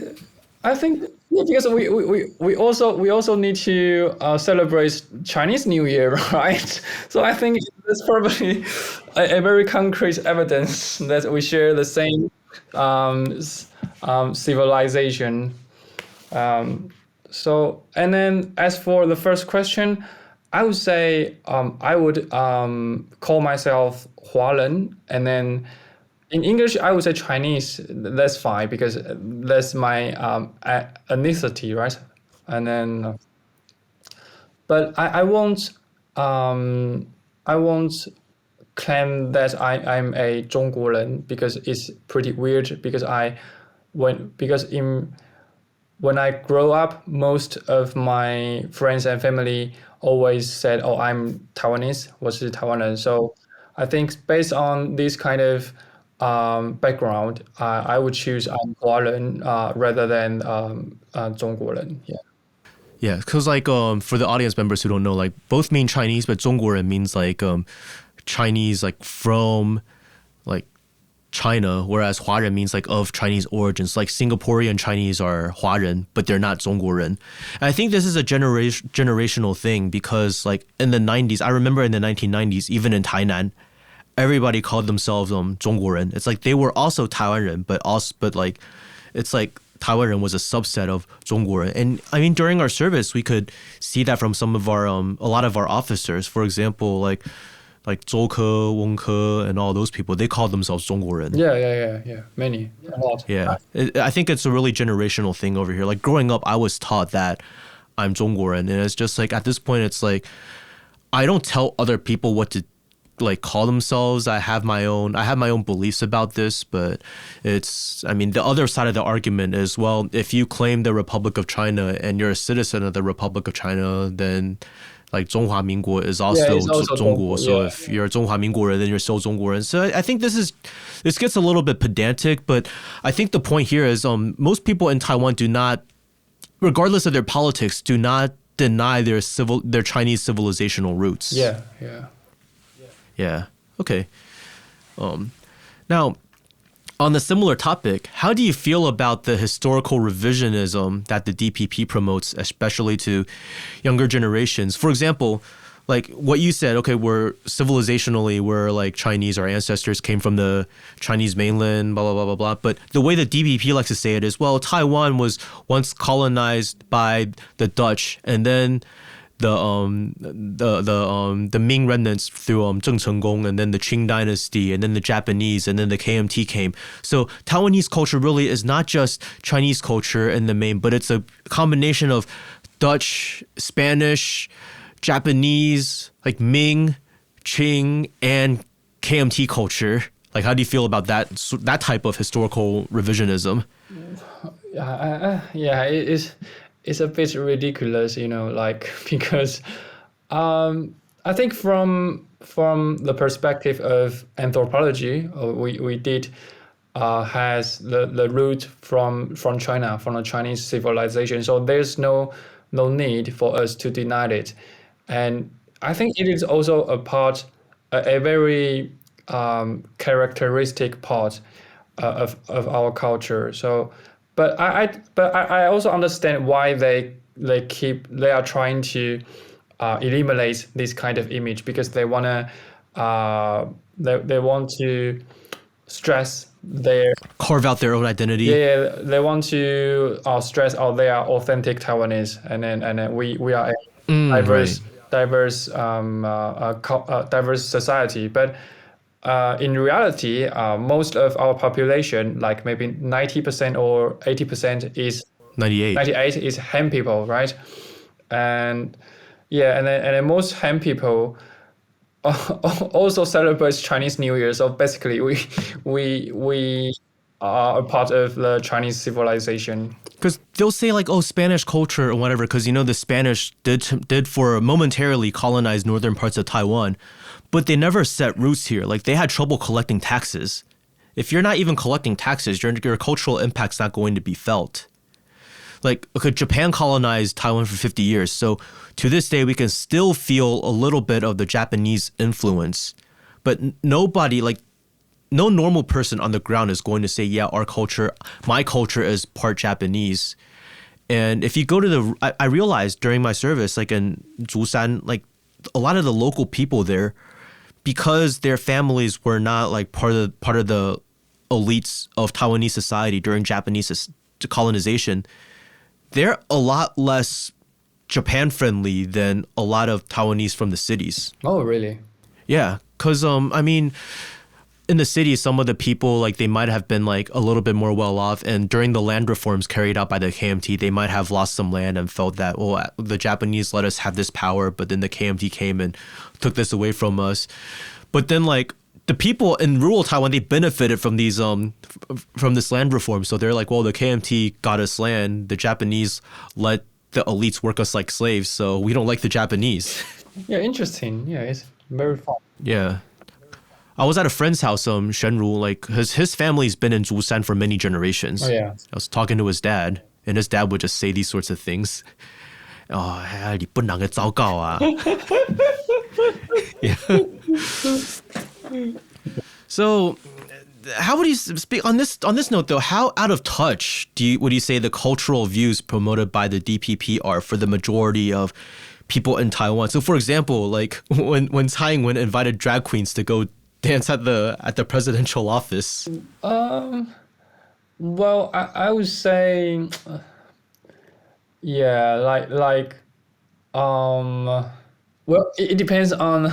I think because we also need to celebrate Chinese New Year, right? So I think that's probably a very concrete evidence that we share the same civilization. So and then as for the first question, I would say I would call myself Hualen, and then in English I would say Chinese. That's fine because that's my ethnicity, right? And then, but I won't claim that I'm a 中国人 because it's pretty weird because when I grow up, most of my friends and family always said, "Oh, I'm Taiwanese," 我是台湾人. So I think based on this kind of background, I would choose 华人 rather than 中国人. Yeah. Yeah, because like for the audience members who don't know, like both mean Chinese, but 中国人 means like Chinese like from like China, whereas 华人 means like of Chinese origins. Like Singaporean Chinese are 华人, but they're not 中国人. And I think this is a generational thing because like in the 90s, I remember in the 1990s, even in Tainan, everybody called themselves 中国人. It's like they were also Taiwan人, but like it's like Taiwan人was a subset of 中国人. And I mean, during our service, we could see that from some of our a lot of our officers. For example, like 周科, Wong Ke, and all those people, they call themselves 中国人. Yeah. Many, a lot. Yeah, I think it's a really generational thing over here. Like growing up, I was taught that I'm 中国人, and it's just like at this point, it's like I don't tell other people what to like call themselves. I have my own beliefs about this, but I mean, the other side of the argument is, well, if you claim the Republic of China and you're a citizen of the Republic of China, then like 中华民国 is also 中国. So if you're 中华民国人, then you're still 中国人. So I think this gets a little bit pedantic, but I think the point here is most people in Taiwan do not, regardless of their politics, do not deny their Chinese civilizational roots. Yeah. Okay. Now, on a similar topic, how do you feel about the historical revisionism that the DPP promotes, especially to younger generations? For example, like what you said, okay, we're like Chinese, our ancestors came from the Chinese mainland, blah, blah, blah, blah, blah. But the way the DPP likes to say it is, well, Taiwan was once colonized by the Dutch, and then the Ming remnants through Zheng Chenggong, and then the Qing dynasty, and then the Japanese, and then the KMT came. So Taiwanese culture really is not just Chinese culture in the main, but it's a combination of Dutch, Spanish, Japanese, like Ming, Qing, and KMT culture. Like, how do you feel about that type of historical revisionism? It's a bit ridiculous, like because I think from the perspective of anthropology, we did has the root from China, from the Chinese civilization. So there's no need for us to deny it, and I think it is also a very characteristic part of our culture. So. But I also understand why they are trying to eliminate this kind of image, because they want to stress their Carve out their own identity. yeah, they want to stress out they are authentic Taiwanese, and then we are a diverse Right. diverse society. But in reality, most of our population, like maybe 90% or 80%, is 98. 98 is Han people, right? And yeah, and then most Han people also celebrates Chinese New Year. So basically, we are a part of the Chinese civilization. Because they'll say like, oh, Spanish culture or whatever, because the Spanish did for momentarily colonize northern parts of Taiwan, but they never set roots here. Like they had trouble collecting taxes. If you're not even collecting taxes, your cultural impact's not going to be felt. Like, okay, Japan colonized Taiwan for 50 years, so to this day we can still feel a little bit of the Japanese influence, but nobody like no normal person on the ground is going to say, yeah, my culture is part Japanese. And if you go to I realized during my service, like in Zhusan, like a lot of the local people there, because their families were not like part of the elites of Taiwanese society during Japanese colonization, they're a lot less Japan friendly than a lot of Taiwanese from the cities. Oh, really? Yeah, because I mean, in the city, some of the people, like, they might have been like a little bit more well off, and during the land reforms carried out by the KMT, they might have lost some land and felt that, well, the Japanese let us have this power, but then the KMT came and took this away from us. But then, like, the people in rural Taiwan, they benefited from these from this land reform. So they're like, well, the KMT got us land, the Japanese let the elites work us like slaves, so we don't like the Japanese. Yeah, interesting. Yeah, it's very fun. Yeah. I was at a friend's house, Shenru, like his family's been in Zhusan for many generations. Oh, yeah. I was talking to his dad, and his dad would just say these sorts of things. Oh, 你不能够糟糕啊. Yeah. So, how would you speak on this note though? How out of touch would you say the cultural views promoted by the DPP are for the majority of people in Taiwan? So, for example, like when Tsai Ing-wen invited drag queens to go dance at the presidential office. Well, I would say, yeah, well, it depends on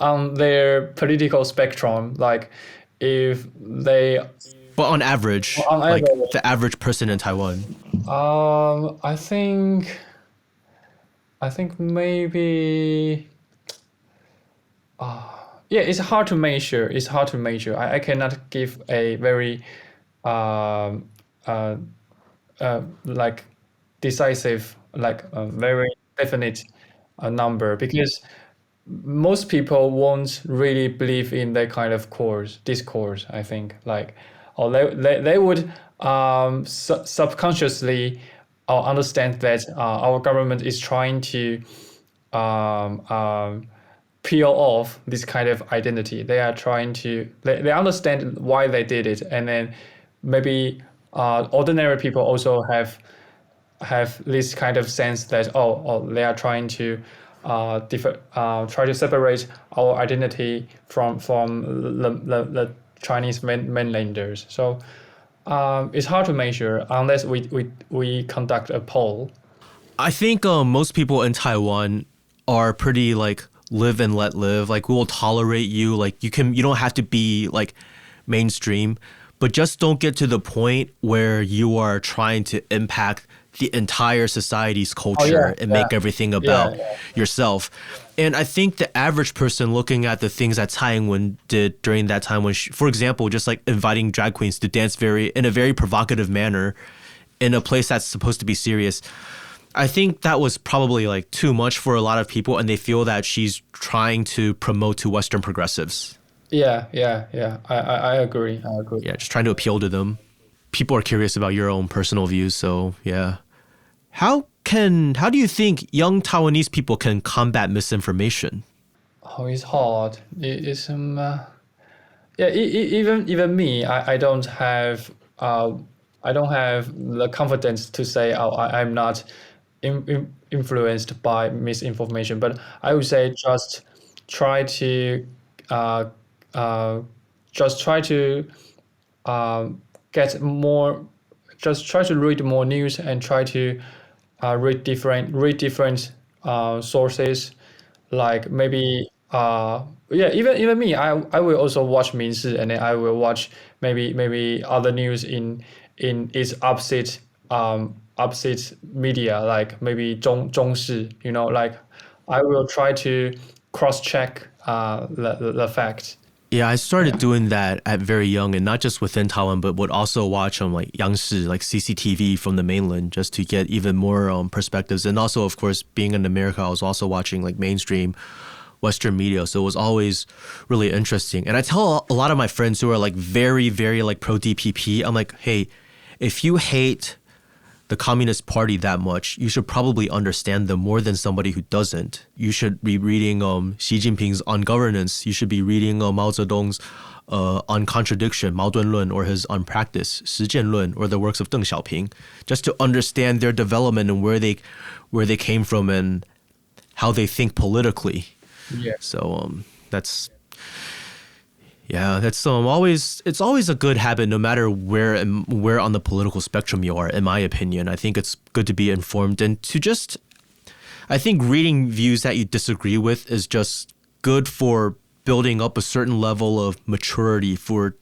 on their political spectrum. Like, if they, But on average, on like average, the average person in Taiwan. I think maybe, yeah, it's hard to measure. It's hard to measure. I cannot give a very, um, uh, like decisive, like a very definite number, because most people won't really believe in that kind of discourse, I think. Like, or they would subconsciously understand that our government is trying to peel off this kind of identity. They are trying to, they understand why they did it. And then maybe ordinary people also have this kind of sense that they are trying to try to separate our identity from the Chinese mainlanders. So it's hard to measure unless we conduct a poll. I think most people in Taiwan are pretty like live and let live. Like, we will tolerate you. Like, you don't have to be like mainstream, but just don't get to the point where you are trying to impact the entire society's culture and make everything about yourself. And I think the average person looking at the things that Tsai Ing-wen did during that time, when she, for example, just like inviting drag queens to dance in a very provocative manner in a place that's supposed to be serious, I think that was probably like too much for a lot of people, and they feel that she's trying to promote to Western progressives. Yeah. I agree. Yeah, just trying to appeal to them. People are curious about your own personal views, so yeah. How do you think young Taiwanese people can combat misinformation? Oh, it's hard. It's yeah. Even me, I don't have the confidence to say I'm not influenced by misinformation. But I would say try to uh, just try to get more, just try to read more news and try to read different sources, like maybe even me, I will also watch 民视 and then I will watch maybe other news in its opposite media, like maybe 中视, like I will try to cross check the facts. Yeah, I started doing that at very young, and not just within Taiwan, but would also watch like Yangshi, like CCTV from the mainland, just to get even more perspectives. And also, of course, being in America, I was also watching like mainstream Western media, so it was always really interesting. And I tell a lot of my friends who are like very, very like pro DPP, I'm like, hey, if you hate the Communist Party that much, you should probably understand them more than somebody who doesn't. You should be reading Xi Jinping's On Governance. You should be reading Mao Zedong's On Contradiction, 矛盾论, or his On Practice, 实践论, or the works of Deng Xiaoping, just to understand their development and where they came from and how they think politically. Yeah. So that's always, it's always a good habit, no matter where on the political spectrum you are. In my opinion, I think it's good to be informed and to just, I think reading views that you disagree with is just good for building up a certain level of maturity, for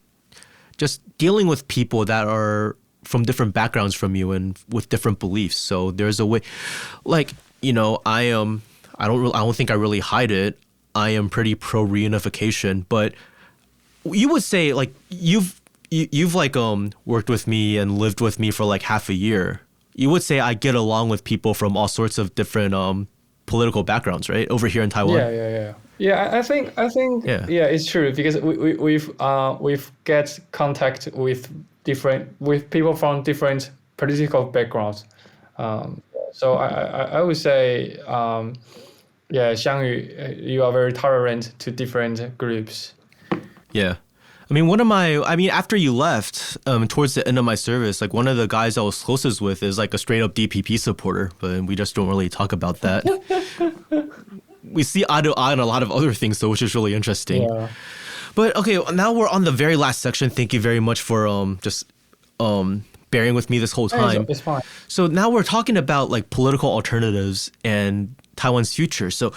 just dealing with people that are from different backgrounds from you and with different beliefs. So there's a way, like, I don't think I really hide it. I am pretty pro reunification, but you would say like you've like worked with me and lived with me for like half a year. You would say I get along with people from all sorts of different political backgrounds, right? Over here in Taiwan. Yeah, I think yeah, it's true, because we've get contact with people from different political backgrounds. So I would say yeah, Xiangyu, you are very tolerant to different groups. Yeah. I mean, after you left, towards the end of my service, like one of the guys I was closest with is like a straight up DPP supporter, but we just don't really talk about that. We see eye to eye on a lot of other things, though, which is really interesting. Yeah. But okay, now we're on the very last section. Thank you very much for just bearing with me this whole time. It's fine. So now we're talking about like political alternatives and Taiwan's future. So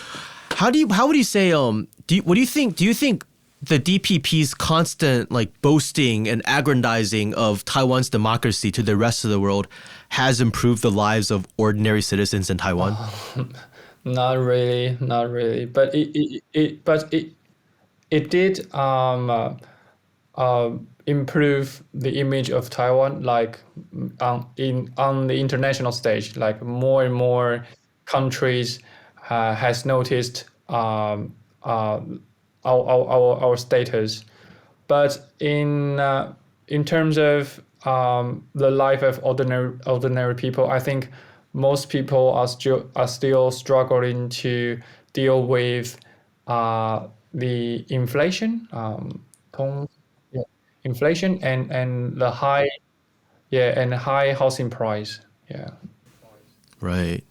how would you say do you think the DPP's constant like boasting and aggrandizing of Taiwan's democracy to the rest of the world has improved the lives of ordinary citizens in Taiwan? Not really, but it did improve the image of Taiwan, like on the international stage. Like more and more countries has noticed our status, but in terms of the life of ordinary people, I think most people are still struggling to deal with the inflation, inflation and the high housing price. Yeah. Right.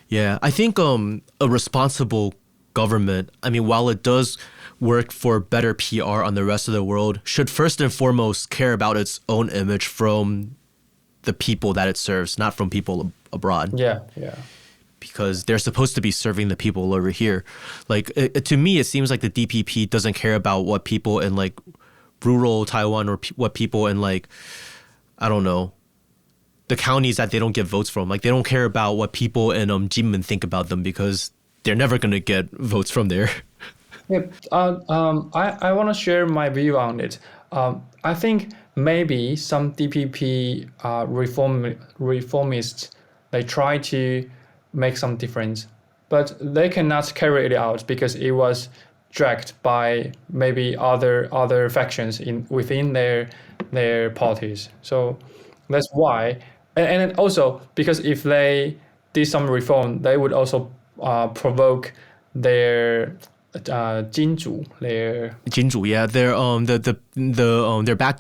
Yeah, I think a responsible government, I mean, while it does work for better PR on the rest of the world, should first and foremost care about its own image from the people that it serves, not from people abroad. Yeah. Because they're supposed to be serving the people over here. Like, to me, it seems like the DPP doesn't care about what people in like rural Taiwan or what people in like, I don't know, the counties that they don't get votes from. Like, they don't care about what people in Jinmen think about them, because they're never going to get votes from there. Yeah. I want to share my view on it. I think maybe some DPP reformists, they try to make some difference, but they cannot carry it out because it was dragged by maybe other factions within their parties. So that's why, and also because if they did some reform, they would also provoke their 金主, their 金主, yeah, their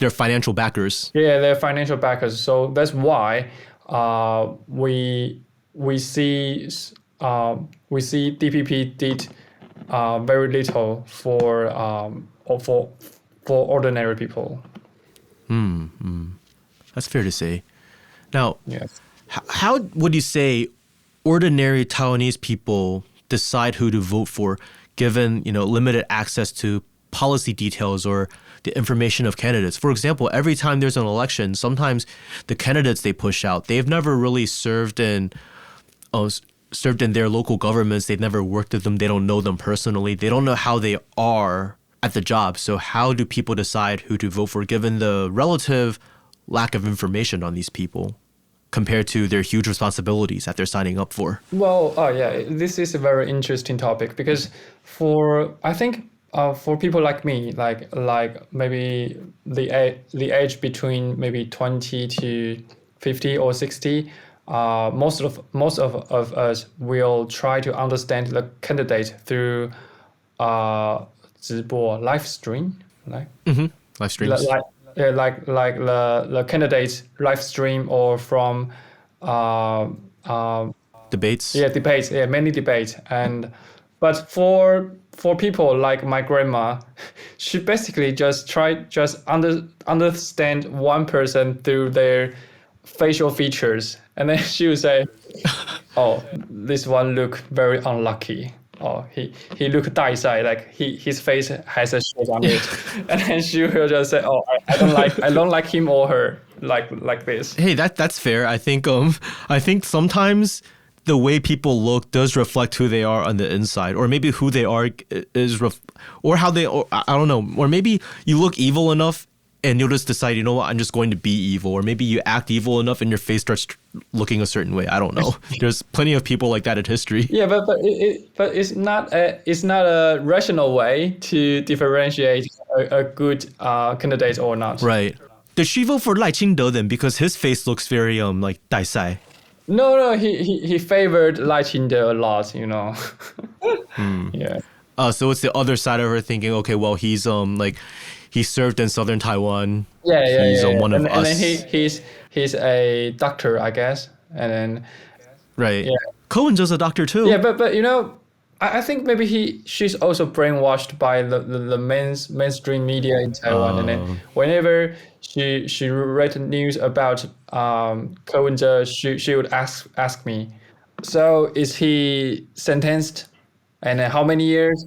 financial backers. Yeah, they're financial backers. So that's why we see DPP did very little for ordinary people. That's fair to say. Now, Yes. how would you say ordinary Taiwanese people decide who to vote for, given limited access to policy details or the information of candidates? For example, every time there's an election, sometimes the candidates they push out, they've never really served in their local governments. They've never worked with them. They don't know them personally. They don't know how they are at the job. So how do people decide who to vote for, given the relative lack of information on these people compared to their huge responsibilities that they're signing up for? Well, yeah, this is a very interesting topic because I think for people like me, like maybe the age between maybe 20 to 50 or 60, most of us will try to understand the candidate through 直播 live stream, like Live streams. like the candidates live stream or from Debates. debates, many debates. But for people like my grandma, she basically just understand one person through their facial features, and then she would say, "Oh, this one look very unlucky. Oh, he look 大晒, like his face has a shit on it," and then she will just say, "Oh, I don't like him or her like this." Hey, that's fair. I think sometimes the way people look does reflect who they are on the inside, or maybe who they are or how they, or I don't know, or maybe you look evil enough and you'll just decide, I'm just going to be evil, or maybe you act evil enough and your face starts looking a certain way. I don't know. There's plenty of people like that in history. Yeah, but it's not a rational way to differentiate a good candidate or not. Right. Did she vote for Lai Ching-de then, because his face looks very like 大晒? No, he favored Lai Ching-de a lot, Yeah. So it's the other side of her thinking, okay, well, he's he served in southern Taiwan. Yeah. He's one of us. And then he's a doctor, I guess. And then Right. Yeah. Cohen's just a doctor too. Yeah, but I think maybe she's also brainwashed by the mainstream media in Taiwan, and then whenever she read news about Cohen, she would ask me, so is he sentenced, and how many years,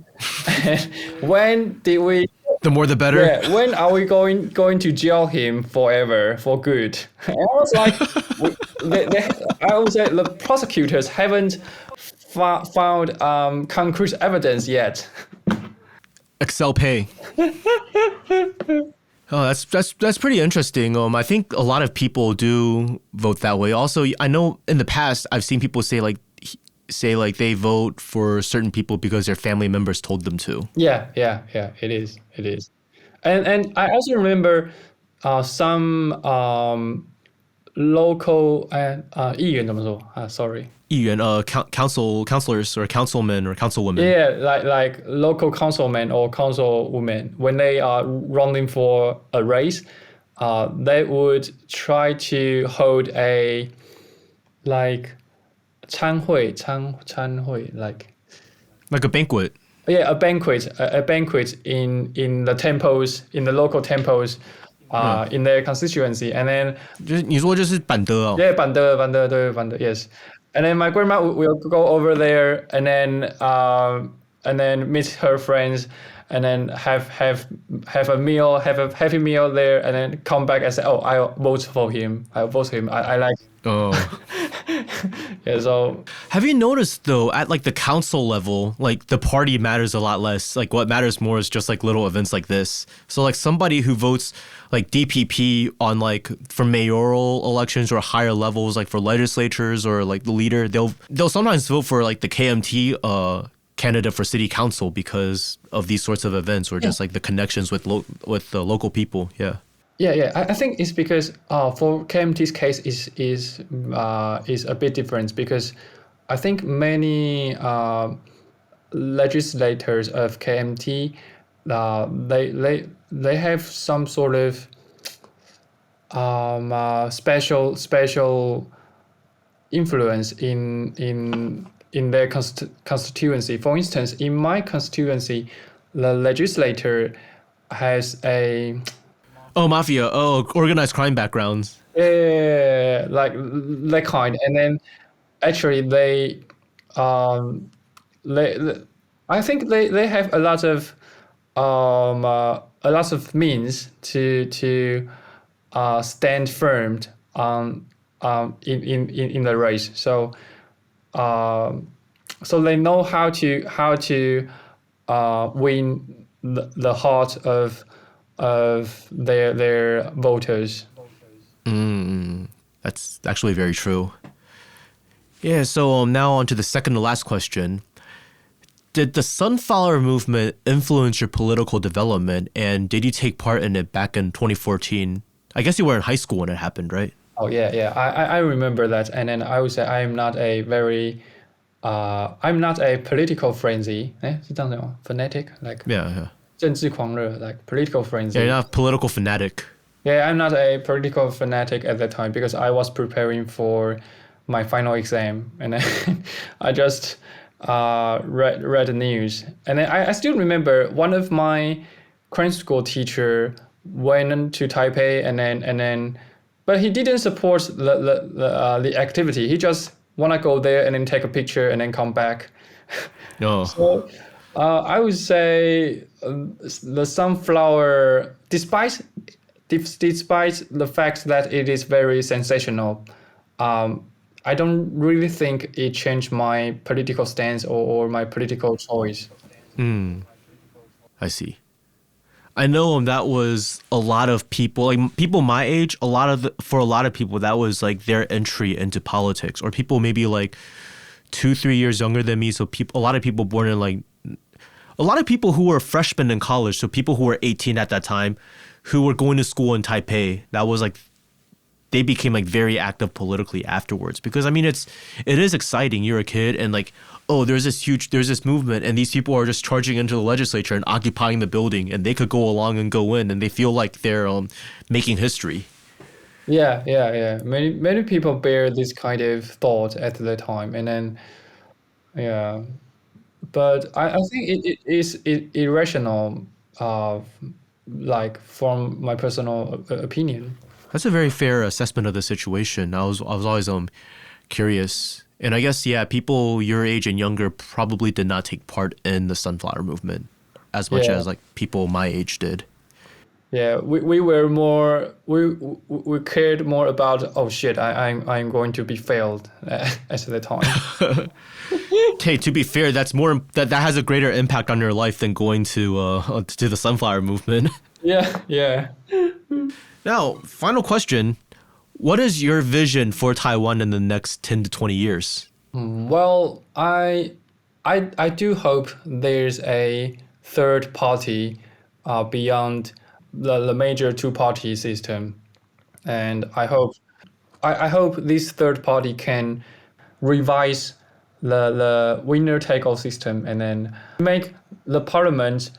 and when did we? The more the better. Yeah, when are we going to jail him forever for good? And I was like, I would say the prosecutors haven't found concrete evidence yet. Excel pay. Oh, that's pretty interesting. I think a lot of people do vote that way. Also, I know in the past I've seen people say they vote for certain people because their family members told them to. Yeah. It is, and I also remember some local 议员怎么说? Sorry. 议员, councilors or councilmen or councilwomen. Yeah, like local councilmen or councilwomen, when they are running for a race, they would try to hold a like 参会, Like a banquet. Yeah, a banquet in the temples, in the local temples, in their constituency, and then 你说就是板德哦. Yeah, 板德, yes. And then my grandma will go over there and then meet her friends, and then have a meal, have a happy meal there, and then come back and say, "Oh, I vote for him. I like." Oh. Yeah. So have you noticed though, at like the council level, like the party matters a lot less. Like what matters more is just like little events like this. So like somebody who votes like DPP on like for mayoral elections or higher levels, like for legislatures or like the leader, they'll sometimes vote for like the KMT candidate for city council because of these sorts of events, or just like the connections with the local people. Yeah. Yeah. I think it's because for KMT's case is a bit different, because I think many legislators of KMT they have some sort of special influence in their constituency. For instance, in my constituency, the legislator has a Oh, mafia. Oh, organized crime backgrounds. Yeah, like that kind. And then actually um, they I think they have a lot of means to stand firm on in the race. Um, so they know how to win the heart of their voters. That's actually very true. Yeah, so now on to the second to last question. Did the Sunflower Movement influence your political development, and did you take part in it back in 2014? I guess you were in high school when it happened, right? Oh yeah, yeah. I remember that, and then I would say I'm not a political frenzy. 是这样讲吗 Fanatic, like Yeah, yeah. 政治狂热, like political Yeah, frenzy. you're not a political fanatic. Yeah, I'm not a political fanatic at that time because I was preparing for my final exam, and then I just read the news, and then I still remember one of my Korean school teacher went to Taipei, and then, but he didn't support the activity. He just wanna go there and then take a picture and then come back. No. So I would say the sunflower, despite the fact that it is very sensational, I don't really think it changed my political stance or my political choice. I see. I know that was a lot of people, like people my age, for a lot of people, that was like their entry into politics, or people maybe like 2-3 years younger than me. So a lot of people born in like, a lot of people who were freshmen in college, so people who were 18 at that time, who were going to school in Taipei, that was like, they became like very active politically afterwards. Because I mean, it is exciting. You're a kid and like, oh, there's this movement, and these people are just charging into the legislature and occupying the building, and they could go along and go in, and they feel like they're making history. Yeah, yeah, yeah. Many people bear this kind of thought at the time, and then yeah. But I think it is irrational, like from my personal opinion. That's a very fair assessment of the situation. I was always curious. And I guess, yeah, people your age and younger probably did not take part in the Sunflower Movement as much Yeah. as like people my age did. Yeah, we were more we cared more about, oh shit, I'm going to be failed at the time. Okay, to be fair, that has a greater impact on your life than going to the Sunflower Movement. Yeah, yeah. Now, final question. What is your vision for Taiwan in the next 10 to 20 years? Well, I do hope there's a third party beyond the major two-party system, and I hope this third party can revise the winner-take-all system and then make the parliament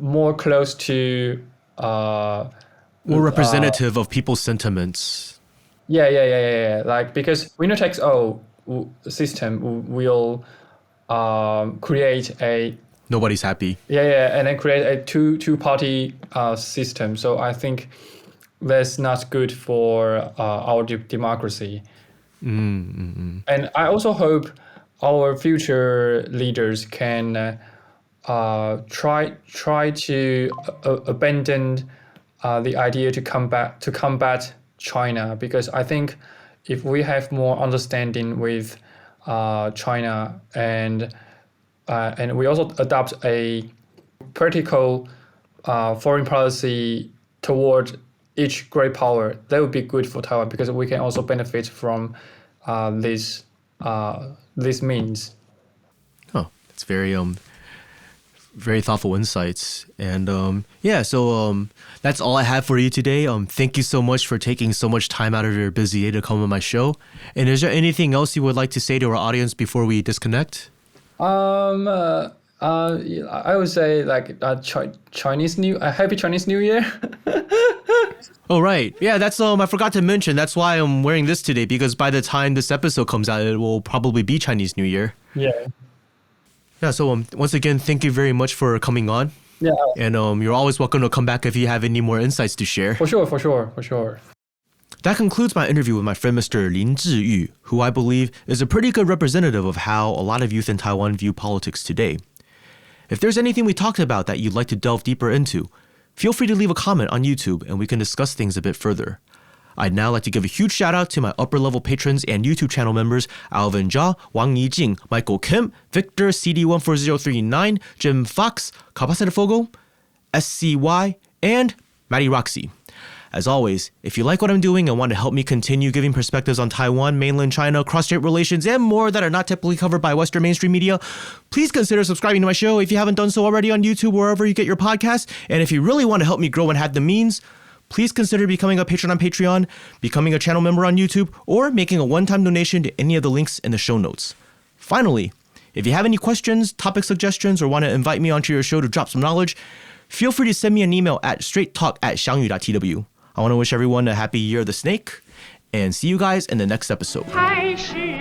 more close to More representative of people's sentiments. yeah. Like, because winner takes all system will create a Nobody's happy. and then create a two-party system. So I think that's not good for our democracy. And I also hope our future leaders can try to abandon the idea to combat China, because I think if we have more understanding with China and we also adopt a practical foreign policy toward each great power, that would be good for Taiwan, because we can also benefit from this means. Oh, it's very thoughtful insights. And so that's all I have for you today. Thank you so much for taking so much time out of your busy day to come on my show. And is there anything else you would like to say to our audience before we disconnect? I would say like Chinese Happy Chinese New Year. Oh, right. Yeah, that's I forgot to mention. That's why I'm wearing this today, because by the time this episode comes out, it will probably be Chinese New Year. Yeah. Yeah, so once again, thank you very much for coming on. Yeah, And you're always welcome to come back if you have any more insights to share. for sure. That concludes my interview with my friend Mr. Lin Chi-yu, who I believe is a pretty good representative of how a lot of youth in Taiwan view politics today. If there's anything we talked about that you'd like to delve deeper into, feel free to leave a comment on YouTube and we can discuss things a bit further. I'd now like to give a huge shout out to my upper level patrons and YouTube channel members Alvin Jia, Wang Yijing, Michael Kim, Victor CD14039, Jim Fox, Capacitor Fogo, STXY, and Maddie Roxy. As always, if you like what I'm doing and want to help me continue giving perspectives on Taiwan, Mainland China, cross-strait relations, and more that are not typically covered by Western mainstream media, please consider subscribing to my show if you haven't done so already on YouTube, wherever you get your podcasts. And if you really want to help me grow and have the means, please consider becoming a patron on Patreon, becoming a channel member on YouTube, or making a one-time donation to any of the links in the show notes. Finally, if you have any questions, topic suggestions, or want to invite me onto your show to drop some knowledge, feel free to send me an email at straighttalk@xiangyu.tw. I want to wish everyone a happy Year of the Snake, and see you guys in the next episode. 还是